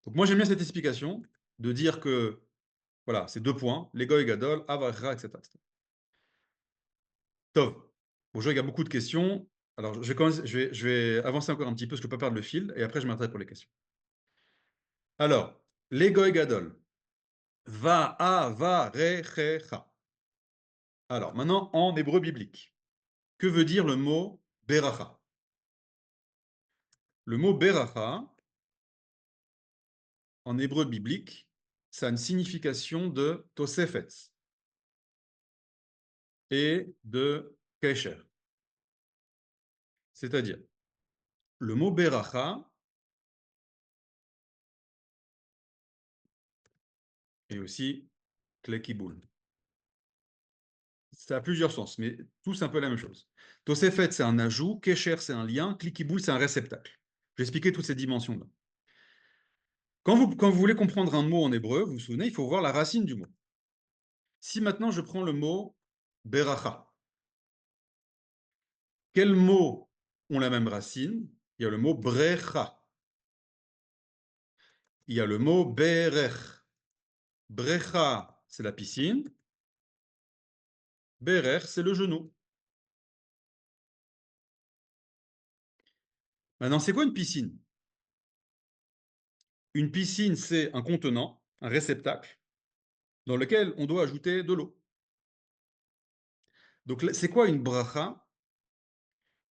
Donc moi j'aime bien cette explication de dire que voilà, c'est 2 points, l'Egoy Gadol, Avachra, etc. Tov. Bonjour, il y a beaucoup de questions. Alors, je vais avancer encore un petit peu, parce que je ne peux pas perdre le fil, et après je m'arrêterai pour les questions. Alors, les goy gadol. Va, a, va, re, che, cha. Alors, maintenant, en hébreu biblique. Que veut dire le mot beracha? Le mot beracha, en hébreu biblique, ça a une signification de tosefet et de kesher. C'est-à-dire, le mot beracha est aussi klekiboul. Ça a plusieurs sens, mais tous un peu la même chose. Tosefet, c'est un ajout, kesher, c'est un lien, klikiboul, c'est un réceptacle. Je vais expliquer toutes ces dimensions-là. Quand vous voulez comprendre un mot en hébreu, vous vous souvenez, il faut voir la racine du mot. Si maintenant je prends le mot beracha, quels mots ont la même racine? Il y a le mot brecha. Il y a le mot berech. Brecha, c'est la piscine. Berech, c'est le genou. Maintenant, c'est quoi une piscine? Une piscine, c'est un contenant, un réceptacle, dans lequel on doit ajouter de l'eau. Donc, c'est quoi une bracha?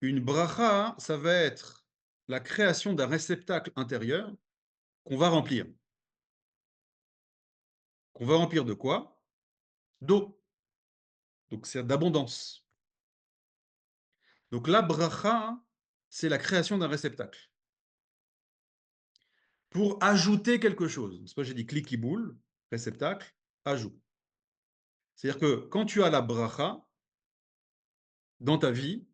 Une bracha, ça va être la création d'un réceptacle intérieur qu'on va remplir. Qu'on va remplir de quoi? D'eau. Donc, c'est d'abondance. Donc, la bracha, c'est la création d'un réceptacle. Pour ajouter quelque chose. C'est pas j'ai dit cliquiboule, réceptacle, ajout. C'est-à-dire que quand tu as la bracha dans ta vie,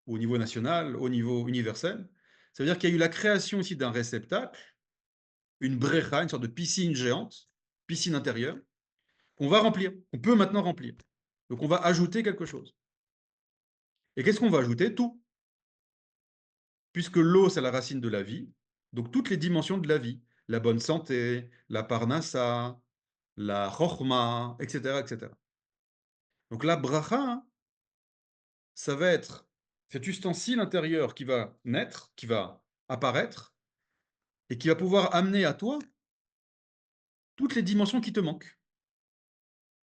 au niveau national, au niveau universel, ça veut dire qu'il y a eu la création ici d'un réceptacle, une brecha, une sorte de piscine géante, piscine intérieure, qu'on va remplir, qu'on peut maintenant remplir. Donc on va ajouter quelque chose. Et qu'est-ce qu'on va ajouter? Tout. Puisque l'eau, c'est la racine de la vie, donc toutes les dimensions de la vie, la bonne santé, la parnassa, la chorma, etc., etc. Donc la bracha, ça va être cet ustensile intérieur qui va naître, qui va apparaître, et qui va pouvoir amener à toi toutes les dimensions qui te manquent.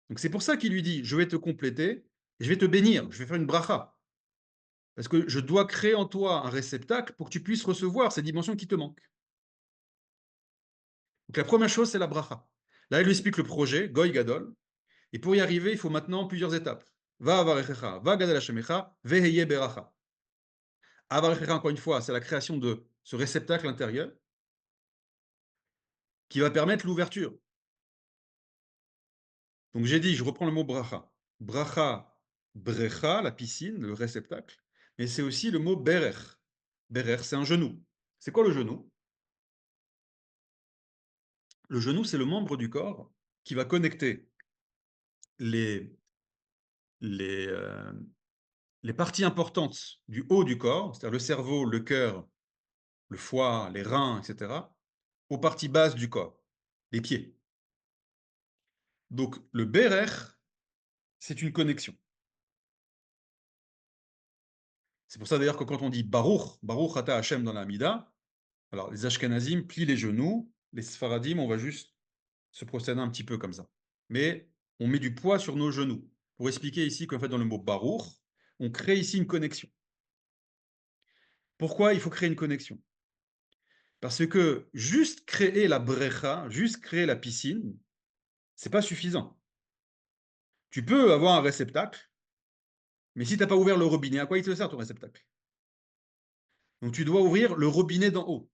Donc c'est pour ça qu'il lui dit, je vais te compléter, et je vais te bénir, je vais faire une bracha. Parce que je dois créer en toi un réceptacle pour que tu puisses recevoir ces dimensions qui te manquent. Donc la première chose, c'est la bracha. Là, il lui explique le projet, Goy Gadol, et pour y arriver, il faut maintenant plusieurs étapes. Va avarechecha, va gadol hashemecha, veheye beracha. Avarechecha, encore une fois, c'est la création de ce réceptacle intérieur qui va permettre l'ouverture. Donc j'ai dit, je reprends le mot bracha. Bracha, brecha, la piscine, le réceptacle, mais c'est aussi le mot berech. Berech, c'est un genou. C'est quoi le genou? Le genou, c'est le membre du corps qui va connecter les, les, euh, les parties importantes du haut du corps, c'est-à-dire le cerveau, le cœur, le foie, les reins, etc., aux parties basses du corps, les pieds. Donc le berech, c'est une connexion. C'est pour ça d'ailleurs que quand on dit Baruch, Baruch Ata Hashem dans la Hamida, alors les Ashkenazim plient les genoux, les Sfaradim, on va juste se procéder un petit peu comme ça. Mais on met du poids sur nos genoux. Pour expliquer ici qu'en fait dans le mot Baruch, on crée ici une connexion. Pourquoi il faut créer une connexion? Parce que juste créer la brecha, juste créer la piscine, c'est pas suffisant. Tu peux avoir un réceptacle, mais si tu n'as pas ouvert le robinet, à quoi il te sert ton réceptacle? Donc tu dois ouvrir le robinet d'en haut.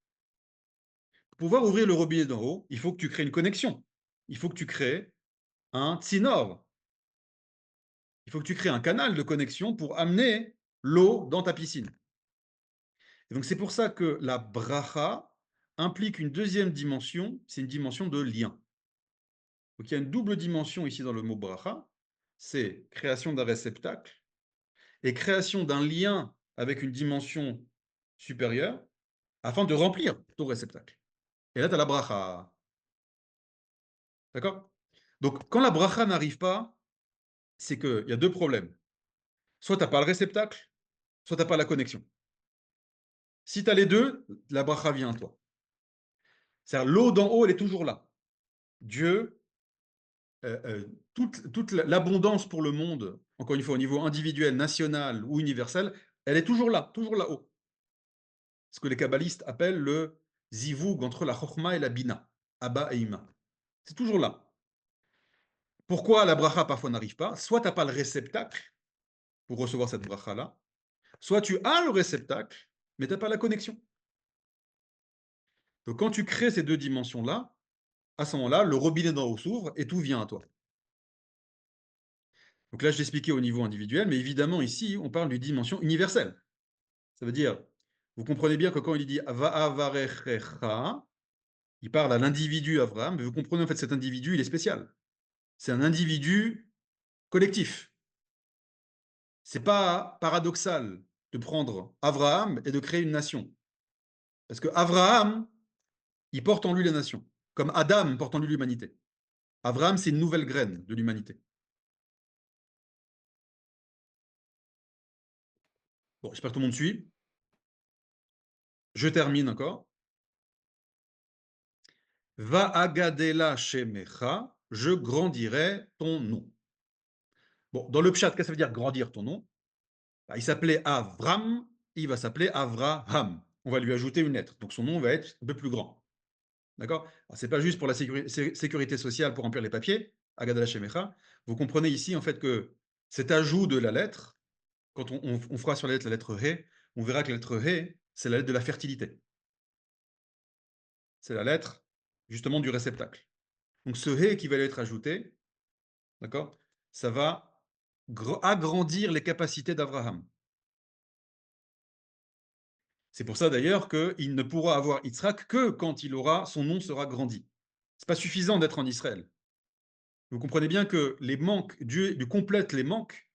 Pour pouvoir ouvrir le robinet d'en haut, il faut que tu crées une connexion. Il faut que tu crées un tsinor. Il faut que tu crées un canal de connexion pour amener l'eau dans ta piscine. Et donc c'est pour ça que la bracha implique une deuxième dimension, c'est une dimension de lien. Donc il y a une double dimension ici dans le mot bracha, c'est création d'un réceptacle et création d'un lien avec une dimension supérieure afin de remplir ton réceptacle. Et là, tu as la bracha. D'accord? Donc quand la bracha n'arrive pas, c'est qu'il y a deux problèmes. Soit tu n'as pas le réceptacle, soit tu n'as pas la connexion. Si tu as les deux, la bracha vient à toi. C'est-à-dire l'eau d'en haut, elle est toujours là. Dieu, toute l'abondance pour le monde, encore une fois, au niveau individuel, national ou universel, elle est toujours là-haut. Ce que les kabbalistes appellent le zivoug entre la chokhma et la bina, Abba et Ima. C'est toujours là. Pourquoi la bracha parfois n'arrive pas? Soit tu n'as pas le réceptacle pour recevoir cette bracha-là, soit tu as le réceptacle, mais tu n'as pas la connexion. Donc quand tu crées ces deux dimensions-là, à ce moment-là, le robinet d'en haut s'ouvre et tout vient à toi. Donc là, je l'expliquais au niveau individuel, mais évidemment, ici, on parle d'une dimension universelle. Ça veut dire, vous comprenez bien que quand il dit Va'avarechecha, il parle à l'individu Avraham, mais vous comprenez en fait cet individu, il est spécial. C'est un individu collectif. C'est pas paradoxal de prendre Avraham et de créer une nation. Parce que Avraham, il porte en lui la nation, comme Adam porte en lui l'humanité. Avraham, c'est une nouvelle graine de l'humanité. Bon, j'espère que tout le monde suit. Je termine encore. Va agadela shemecha, je grandirai ton nom. Bon, dans le pshat, qu'est-ce que ça veut dire grandir ton nom? Il s'appelait Avram, il va s'appeler Avraham. On va lui ajouter une lettre. Donc son nom va être un peu plus grand. D'accord? C'est pas juste pour la sécurité sociale pour remplir les papiers, agadela shemecha. Vous comprenez ici en fait que cet ajout de la lettre, quand on fera sur la lettre He, on verra que la lettre He, c'est la lettre de la fertilité. C'est la lettre justement du réceptacle. Donc ce He qui va lui être ajouté, d'accord, ça va agrandir les capacités d'Abraham. C'est pour ça d'ailleurs qu'il ne pourra avoir Yitzhak que quand son nom sera grandi. C'est pas suffisant d'être en Israël. Vous comprenez bien que les manques, Dieu lui complète les manques,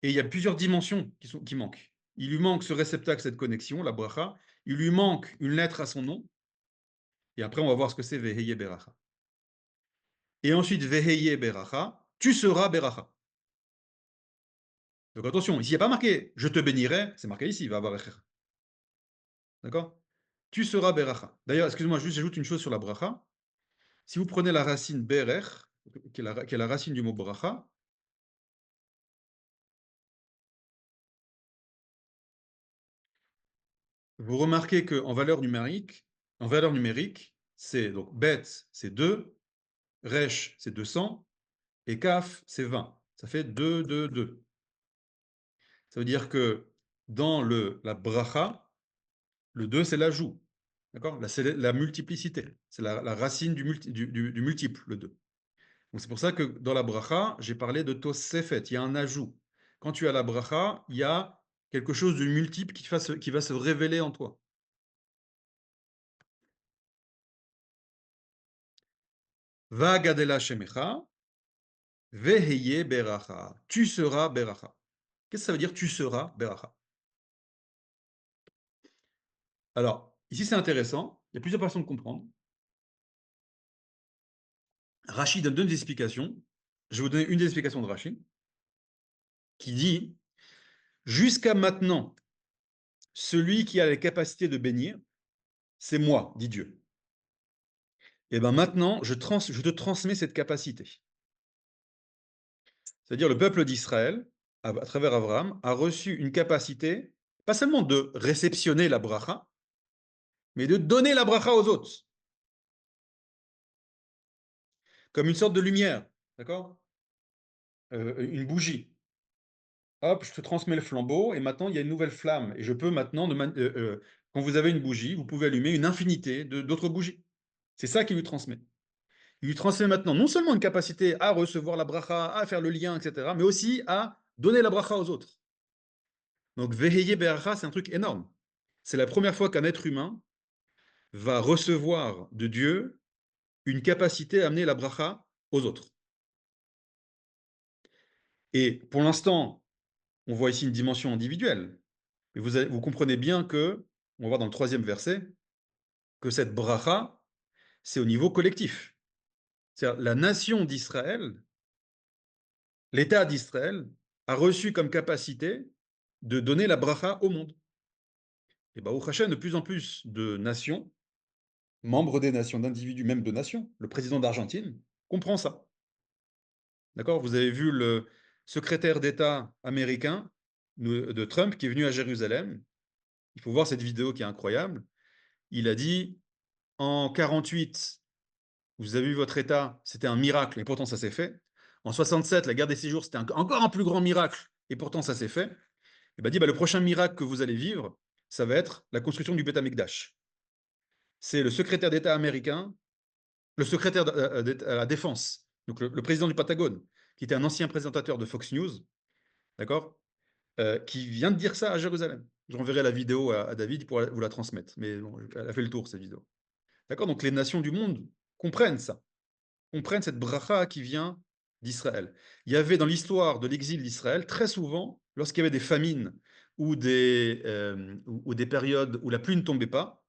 et il y a plusieurs dimensions qui manquent. Il lui manque ce réceptacle, cette connexion, la bracha. Il lui manque une lettre à son nom. Et après, on va voir ce que c'est Veheye Beracha. Et ensuite, Veheye Beracha, tu seras Beracha. Donc attention, ici, il n'y a pas marqué je te bénirai, c'est marqué ici, va avoir. D'accord? Tu seras Beracha. D'ailleurs, excuse-moi, juste j'ajoute une chose sur la bracha. Si vous prenez la racine Berech, qui est la racine du mot bracha, vous remarquez qu'en valeur numérique, c'est donc bet, c'est 2, resh, c'est 200, et kaf, c'est 20. Ça fait 2, 2, 2. Ça veut dire que dans la bracha, le 2, c'est l'ajout. D'accord? Là, c'est la multiplicité. C'est la racine du multiple, le 2. Donc c'est pour ça que dans la bracha, j'ai parlé de tosefet. Il y a un ajout. Quand tu as la bracha, il y a quelque chose de multiple qui va se révéler en toi. Va gadela shemecha, veheye beracha. Tu seras beracha. Qu'est-ce que ça veut dire tu seras beracha? Alors, ici c'est intéressant. Il y a plusieurs façons de comprendre. Rachid donne deux explications. Je vais vous donner une des explications de Rachid, qui dit jusqu'à maintenant, celui qui a la capacité de bénir, c'est moi, dit Dieu. Et bien maintenant, je te transmets cette capacité. C'est-à-dire le peuple d'Israël, à travers Abraham, a reçu une capacité, pas seulement de réceptionner la bracha, mais de donner la bracha aux autres. Comme une sorte de lumière, d'accord? Une bougie. Hop, je te transmets le flambeau, et maintenant, il y a une nouvelle flamme. Et je peux maintenant, quand vous avez une bougie, vous pouvez allumer une infinité d'autres bougies. C'est ça qu'il lui transmet. Il lui transmet maintenant non seulement une capacité à recevoir la bracha, à faire le lien, etc., mais aussi à donner la bracha aux autres. Donc, Veheye Beracha, c'est un truc énorme. C'est la première fois qu'un être humain va recevoir de Dieu une capacité à amener la bracha aux autres. Et pour l'instant, on voit ici une dimension individuelle. Mais vous comprenez bien que, on va voir dans le 3e verset, que cette bracha, c'est au niveau collectif. C'est-à-dire la nation d'Israël, l'État d'Israël, a reçu comme capacité de donner la bracha au monde. Et Baruch Hashem, de plus en plus de nations, membres des nations, d'individus, même de nations, le président d'Argentine comprend ça. D'accord? Vous avez vu le secrétaire d'État américain de Trump qui est venu à Jérusalem. Il faut voir cette vidéo qui est incroyable. Il a dit en 48, vous avez vu votre État, c'était un miracle, et pourtant ça s'est fait. En 67, la guerre des 6 jours, c'était encore un plus grand miracle, et pourtant ça s'est fait. Il m'a dit, le prochain miracle que vous allez vivre, ça va être la construction du Beth Amikdash. C'est le secrétaire d'État américain, le secrétaire à la Défense, donc le président du Pentagone, qui était un ancien présentateur de Fox News, d'accord, qui vient de dire ça à Jérusalem. J'enverrai la vidéo à David pour vous la transmettre, mais bon, elle a fait le tour, cette vidéo. D'accord? Donc les nations du monde comprennent ça, comprennent cette bracha qui vient d'Israël. Il y avait dans l'histoire de l'exil d'Israël, très souvent, lorsqu'il y avait des famines ou des périodes où la pluie ne tombait pas,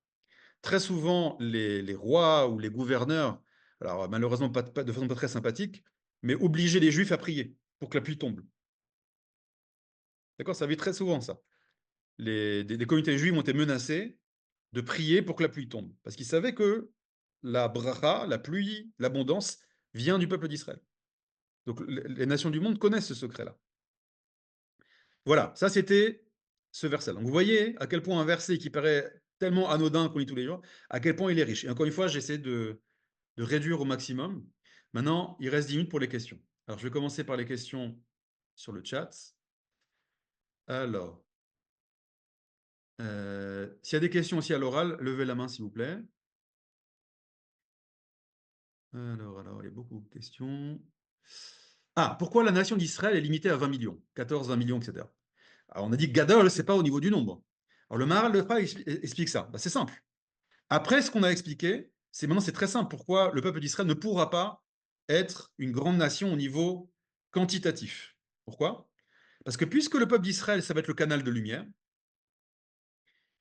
très souvent les rois ou les gouverneurs, alors malheureusement pas de façon pas très sympathique, mais obligeaient les juifs à prier pour que la pluie tombe. D'accord? Ça arrive très souvent, ça. Des communautés juives ont été menacées de prier pour que la pluie tombe, parce qu'ils savaient que la bracha, la pluie, l'abondance, vient du peuple d'Israël. Donc les nations du monde connaissent ce secret-là. Voilà, ça c'était ce verset. Donc vous voyez à quel point un verset qui paraît tellement anodin qu'on lit tous les jours, à quel point il est riche. Et encore une fois, j'essaie de réduire au maximum. Maintenant, il reste 10 minutes pour les questions. Alors je vais commencer par les questions sur le chat. Alors, s'il y a des questions aussi à l'oral, levez la main s'il vous plaît. Alors, il y a beaucoup de questions. Ah, pourquoi la nation d'Israël est limitée à 20 millions, 14, 20 millions, etc. Alors, on a dit que Gadol, ce n'est pas au niveau du nombre. Alors, le Maharal de Prague explique ça. C'est simple. Après ce qu'on a expliqué, maintenant c'est très simple. Pourquoi le peuple d'Israël ne pourra pas être une grande nation au niveau quantitatif? Pourquoi? Parce que puisque le peuple d'Israël, ça va être le canal de lumière,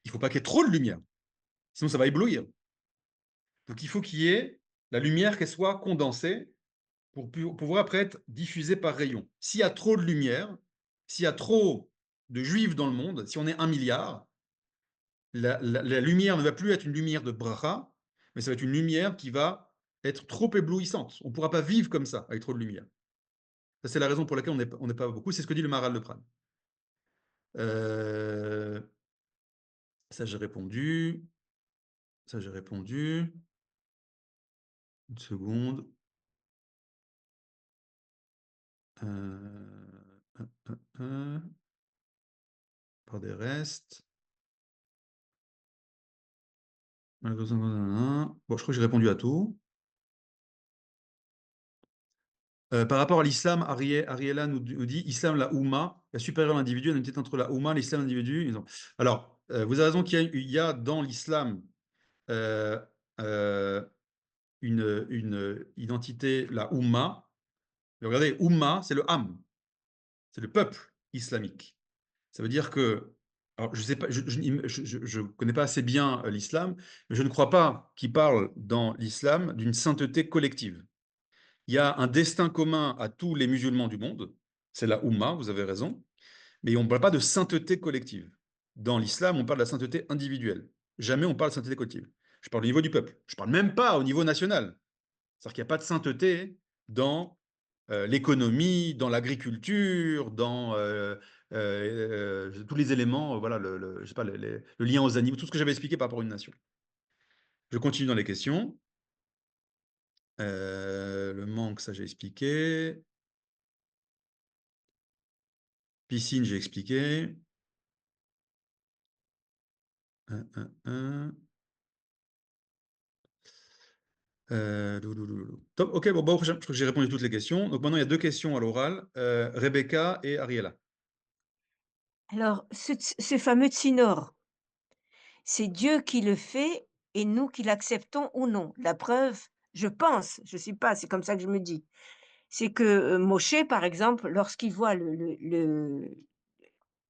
il ne faut pas qu'il y ait trop de lumière. Sinon, ça va éblouir. Donc, il faut qu'il y ait la lumière qu'elle soit condensée pour pouvoir après être diffusée par rayon. S'il y a trop de lumière, s'il y a trop de juifs dans le monde, si on est 1 milliard, la lumière ne va plus être une lumière de bracha, mais ça va être une lumière qui va être trop éblouissante. On ne pourra pas vivre comme ça, avec trop de lumière. Ça, c'est la raison pour laquelle on n'est pas beaucoup. C'est ce que dit le Maharal de Prague. Euh, ça, j'ai répondu. Ça, j'ai répondu. Une seconde. Euh, par des restes. Bon, je crois que j'ai répondu à tout. Par rapport à l'islam, Ariella nous dit Islam, la Oumma, la supérieure à l'individu, elle est peut-être entre la Oumma, l'islam, l'individu. Alors, vous avez raison qu'il y a dans l'islam euh, euh, une identité, la Oumma. Mais regardez, Oumma, c'est le Ham, c'est le peuple islamique. Ça veut dire que, alors je sais pas, je connais pas assez bien l'islam, mais je ne crois pas qu'il parle dans l'islam d'une sainteté collective. Il y a un destin commun à tous les musulmans du monde, c'est la Oumma, vous avez raison, mais on ne parle pas de sainteté collective. Dans l'islam, on parle de la sainteté individuelle. Jamais on parle de sainteté collective. Je parle au niveau du peuple. Je ne parle même pas au niveau national. C'est-à-dire qu'il n'y a pas de sainteté dans l'économie, dans l'agriculture, dans tous les éléments, voilà, je sais pas, le lien aux animaux, tout ce que j'avais expliqué par rapport à une nation. Je continue dans les questions. Le manque, ça j'ai expliqué. Piscine, j'ai expliqué. Un, un, un. Top, ok, bon, je crois que j'ai répondu à toutes les questions. Donc maintenant, il y a 2 questions à l'oral. Rebecca et Ariella. Alors, ce fameux tsinor, c'est Dieu qui le fait et nous qui l'acceptons ou non. La preuve, je pense, je sais pas, c'est comme ça que je me dis, c'est que, Moshe, par exemple, lorsqu'il voit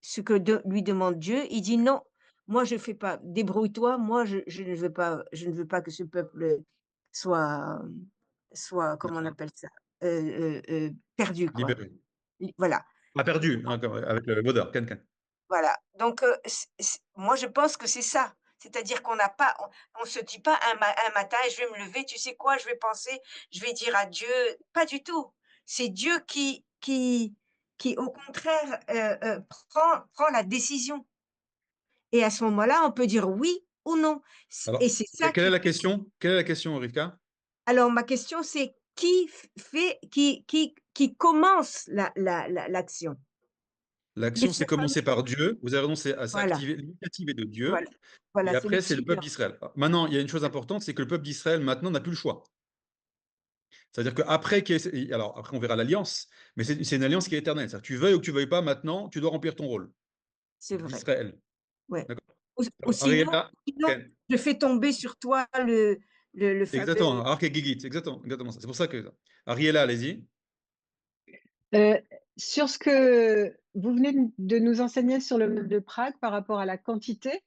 ce que lui demande Dieu, il dit: «Non, moi je fais pas, débrouille-toi, moi je ne veux pas que ce peuple soit, comment on D'accord. appelle ça? Perdu quoi». Libéré. Voilà. Pas perdu, hein, avec le Vaudor, Can. Voilà, donc c moi je pense que c'est ça. C'est-à-dire qu'on n'a pas on se dit pas un matin: «Je vais me lever, tu sais quoi? Je vais penser, je vais dire à Dieu», pas du tout. C'est Dieu qui au contraire, prend la décision et à ce moment-là, on peut dire oui ou non. Et Alors, c'est ça quelle est qui la fait question? Quelle est la question, Rivka? alors ma question c'est qui f fait qui commence l'action? Les L'action, ce c'est commencé fameux par Dieu. Vous avez raison, c'est voilà, activé l'initiative est de voilà, Dieu et voilà, c'est le après, c'est le peuple leader. d'Israël. Maintenant, il y a une chose importante, c'est que le peuple d'Israël, maintenant, n'a plus le choix. C'est-à-dire qu'après alors après, on verra l'alliance, mais c'est une alliance qui est éternelle. C'est-à-dire que tu veuilles ou que tu veuilles pas, maintenant, tu dois remplir ton rôle C'est vrai, d'Israël. ouais. D'accord? Ou Alors, sinon Ariella, sinon Ken, je fais tomber sur toi le fameux exactement, Arc et Gigit, exactement ça. C'est pour ça que Ariella, allez-y. Heu, sur ce que vous venez de nous enseigner sur le mode de Prague par rapport à la quantité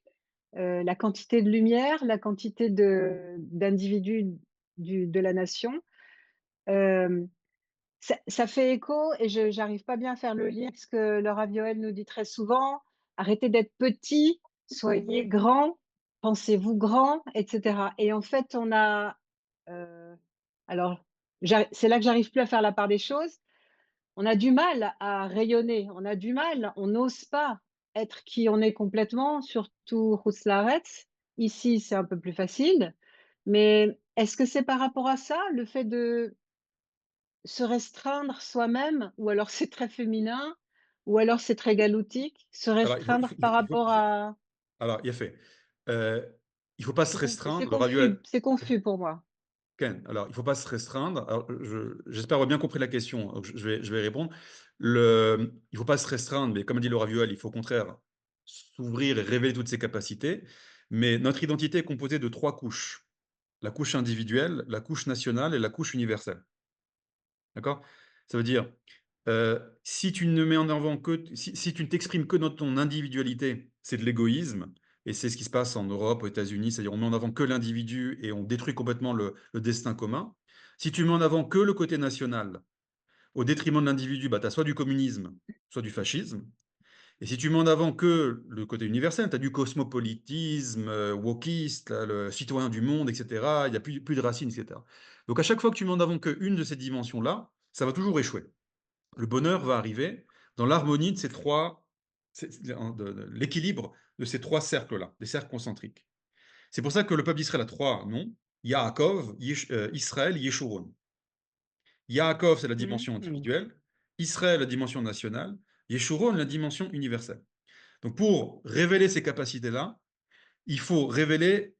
de lumière, la quantité d'individus de la nation, hem, ça fait écho et je j'arrive pas bien à faire le lien parce que le Rav Yoel nous dit très souvent: «Arrêtez d'être petits, soyez grands, pensez-vous grand» et cetera et en fait, on a, heu, alors c'est là que j'arrive plus à faire la part des choses. On a du mal à rayonner, on a du mal, on n'ose pas être qui on est complètement, surtout Routes Laaretz. Ici, c'est un peu plus facile, mais est-ce que c'est par rapport à ça, le fait de se restreindre soi-même ou alors c'est très féminin ou alors c'est très galoutique? Se Alors, restreindre par rapport à alors, il y a fait. Il ne faut pas se restreindre. Le Raviol, c'est confus pour moi. Ken, alors, il ne faut pas se restreindre. Alors, j'espère avoir bien compris la question. Donc, je vais répondre. Il ne faut pas se restreindre, mais comme a dit Laura Vuel, il faut au contraire s'ouvrir et révéler toutes ses capacités. Mais notre identité est composée de trois couches. La couche individuelle, la couche nationale et la couche universelle. D'accord? Ça veut dire, si tu ne mets en avant que, si tu ne t'exprimes que dans ton individualité, c'est de l'égoïsme. Et c'est ce qui se passe en Europe, aux États-Unis, c'est-à-dire on met en avant que l'individu et on détruit complètement le destin commun. Si tu mets en avant que le côté national, au détriment de l'individu, bah, tu as soit du communisme, soit du fascisme. Et si tu mets en avant que le côté universel, tu as du cosmopolitisme, wokiste, là, le citoyen du monde, etc. Il n'y a plus de racines, etc. Donc à chaque fois que tu mets en avant qu'une de ces dimensions-là, ça va toujours échouer. Le bonheur va arriver dans l'harmonie de ces trois, de l'équilibre de ces trois cercles-là, des cercles concentriques. C'est pour ça que le peuple d'Israël a trois noms: Yaakov, Israël, Yeshurun. Yaakov, c'est la dimension Mmh. individuelle; Israël, la dimension nationale; Yeshurun, la dimension universelle. Donc pour révéler ces capacités-là, il faut révéler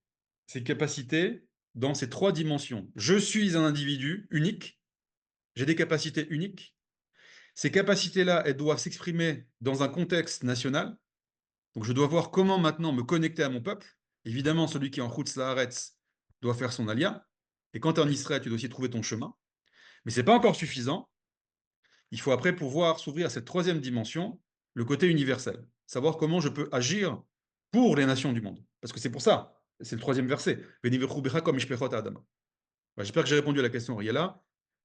ces capacités dans ces trois dimensions. Je suis un individu unique, j'ai des capacités uniques. Ces capacités-là, elles doivent s'exprimer dans un contexte national. Donc je dois voir comment maintenant me connecter à mon peuple. Évidemment, celui qui est en Chutz Laaretz doit faire son alia. Et quand tu es en Israël, tu dois aussi trouver ton chemin. Mais ce n'est pas encore suffisant. Il faut après pouvoir s'ouvrir à cette troisième dimension, le côté universel. Savoir comment je peux agir pour les nations du monde. Parce que c'est pour ça. C'est le troisième verset. J'espère que j'ai répondu à la question, Riela.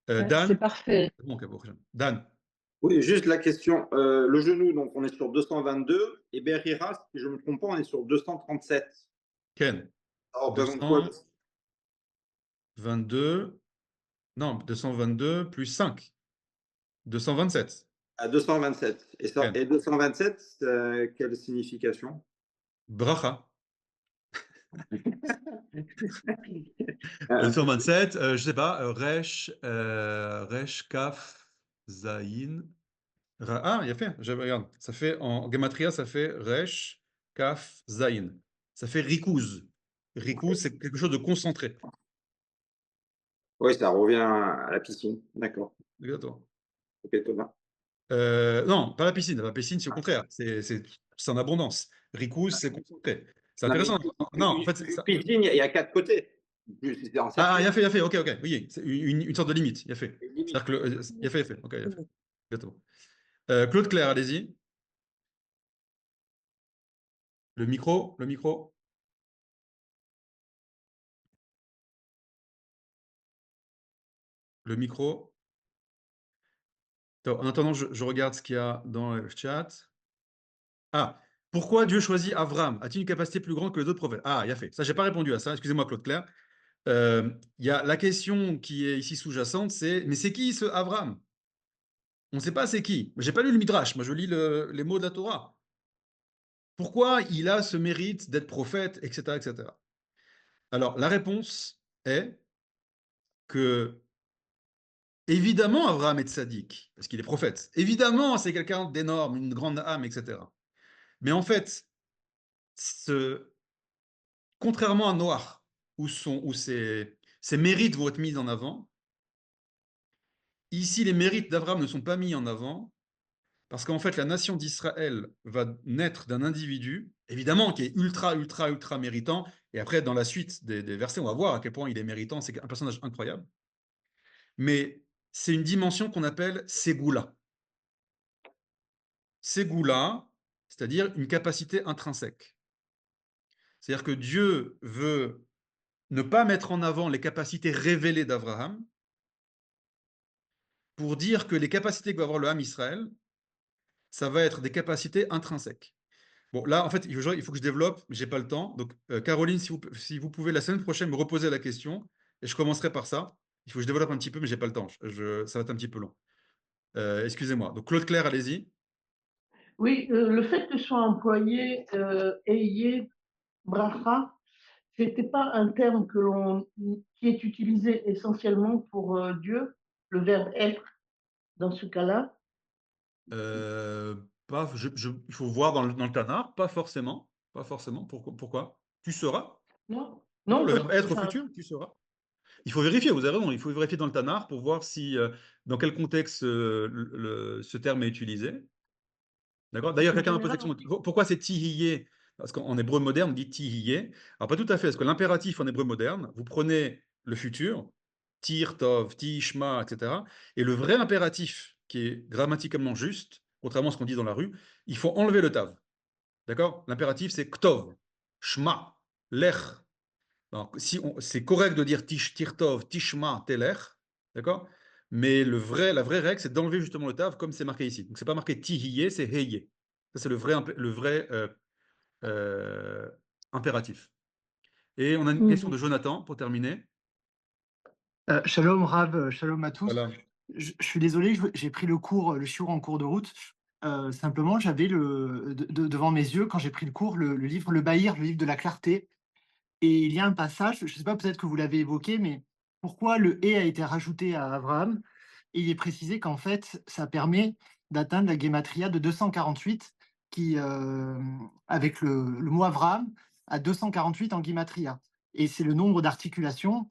C'est Dan. parfait. Bon, ok, bon, Dan. Oui, juste la question. Le genou, donc on est sur 222 et Berira, si je ne me trompe pas, on est sur 237. Ken. Ça représente quoi? 222. Non, 222 plus 5. 227. À 227. Et, ça, Ken. et 227, quelle signification? Bracha. Euh, 227, je sais pas, Resh, Kaf, Zayin. Ah, il y a fait, regarde, ça fait en Gematria, ça fait Resh, Kaf, Zayin. Ça fait Rikouz. Rikouz, c'est quelque chose de concentré. oui, ça revient à la piscine. D'accord. Exactement. Ok, Thomas. Non, pas la piscine. La piscine, c'est au contraire. C'est en abondance. Rikouz, c'est concentré. C'est Non, mais intéressant. Non, en fait, une piscine, il y a quatre côtés. C'est ah, encerclé. il y a fait, ok, ok. Oui, c'est une sorte de limite. Il y a fait. Il y a une limite. C'est-à-dire que il y a fait. Ok, il y a fait. Exactement. Claude Claire, allez-y. Le micro, le micro. Le micro. Attends, en attendant, je regarde ce qu'il y a dans le chat. Ah, Pourquoi Dieu choisit Avram? A-t-il une capacité plus grande que les autres prophètes? Ah, il a fait. Ça, j'ai pas répondu à ça. Excusez-moi, Claude Claire. Il y a la question qui est ici sous-jacente, c'est mais c'est qui ce Avram? On ne sait pas c'est qui. J'ai pas lu le Midrash. Moi, je lis les mots de la Torah. Pourquoi il a ce mérite d'être prophète, etc., etc. Alors, la réponse est que évidemment, Abraham est tzaddik, parce qu'il est prophète. Évidemment, c'est quelqu'un d'énorme, une grande âme, etc. Mais en fait, contrairement à Noach, où ses mérites vont être mis en avant, ici, les mérites d'Abraham ne sont pas mis en avant, parce qu'en fait, la nation d'Israël va naître d'un individu, évidemment, qui est ultra, ultra, ultra méritant. Et après, dans la suite des versets, on va voir à quel point il est méritant. C'est un personnage incroyable. Mais c'est une dimension qu'on appelle Ségoula. Ségoula, c'est-à-dire une capacité intrinsèque. C'est-à-dire que Dieu veut ne pas mettre en avant les capacités révélées d'Abraham pour dire que les capacités que va avoir le Ham Israël, ça va être des capacités intrinsèques. Bon, là, en fait, il faut que je développe, mais j'ai pas le temps. Donc, Caroline, si vous pouvez, la semaine prochaine, me reposer la question, et je commencerai par ça. Il faut que je développe un petit peu, mais j'ai pas le temps. Ça va être un petit peu long. Excusez-moi. Donc, Claude Claire, allez-y. Oui, le fait que soit employé ayé bracha, ce n'était pas un terme qui est utilisé essentiellement pour Dieu, le verbe être dans ce cas-là. Il faut voir dans le Tanakh, pas forcément. Pas forcément. Pourquoi? Tu seras. Non, Non, non, le parce verbe que être au futur, tu seras. Il faut vérifier, vous avez raison, il faut vérifier dans le Tanakh pour voir si, dans quel contexte ce terme est utilisé. D'accord? D'ailleurs, quelqu'un m'a posé la question, pourquoi c'est tihiyé? Parce qu'en hébreu moderne, on dit tihiyé. Alors, pas tout à fait, parce que l'impératif en hébreu moderne, vous prenez le futur, tir, tov, tishma, etc. Et le vrai impératif, qui est grammaticalement juste, contrairement à ce qu'on dit dans la rue, il faut enlever le tav. D'accord? L'impératif, c'est ktov, shma, lech. Donc, c'est correct de dire tirtov, tishma, telech, d'accord? Mais la vraie règle, c'est d'enlever justement le tav comme c'est marqué ici. Donc, c'est pas marqué tihiyé, c'est heyé. Ça, c'est le vrai impératif. Et on a une question de Jonathan pour terminer. Shalom Rav, shalom à tous. Voilà. Je suis désolé, j'ai pris le shiur en cours de route. Simplement, j'avais devant mes yeux, quand j'ai pris le cours, le livre Le Bahir, le livre de la clarté. Et il y a un passage, je ne sais pas, peut-être que vous l'avez évoqué, mais pourquoi le « et » a été rajouté à Abraham? Et il est précisé qu'en fait, ça permet d'atteindre la guématria de 248, qui, avec le mot Abraham, à 248 en guématria. Et c'est le nombre d'articulations.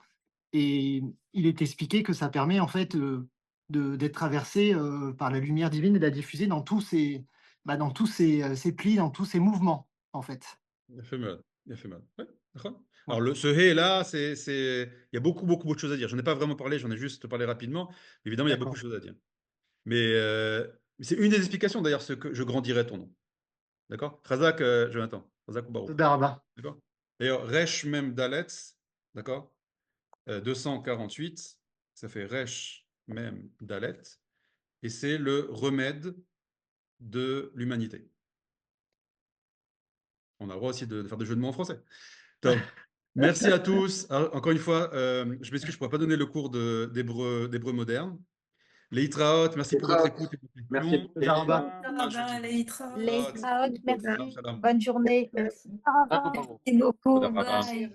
Et il est expliqué que ça permet en fait d'être traversé par la lumière divine et de la diffuser dans tous ces plis, dans tous ces mouvements, en fait. Il a fait mal. Ouais, d'accord. Alors, ce hé là, il y a beaucoup, beaucoup, beaucoup de choses à dire. Je n'en ai pas vraiment parlé, j'en ai juste parlé rapidement. Évidemment, il y a beaucoup de choses à dire. Mais c'est une des explications, d'ailleurs, ce que je grandirai ton nom. D'accord? Chazak, Jonathan. Chazak ou Baruch. Todaraba. D'accord? D'ailleurs, Resh Mem Dalet, d'accord? 248, ça fait Resh Mem Dalet, et c'est le remède de l'humanité. On a le droit aussi de faire des jeux de mots en français. Top. Merci à tous. Alors, encore une fois, je m'excuse, je ne pourrais pas donner le cours d'hébreu moderne. Les Itraot, merci pour votre écoute et votre Merci. question. Todaraba. Les merci. Salam. Bonne journée. Merci. Merci beaucoup. Bye.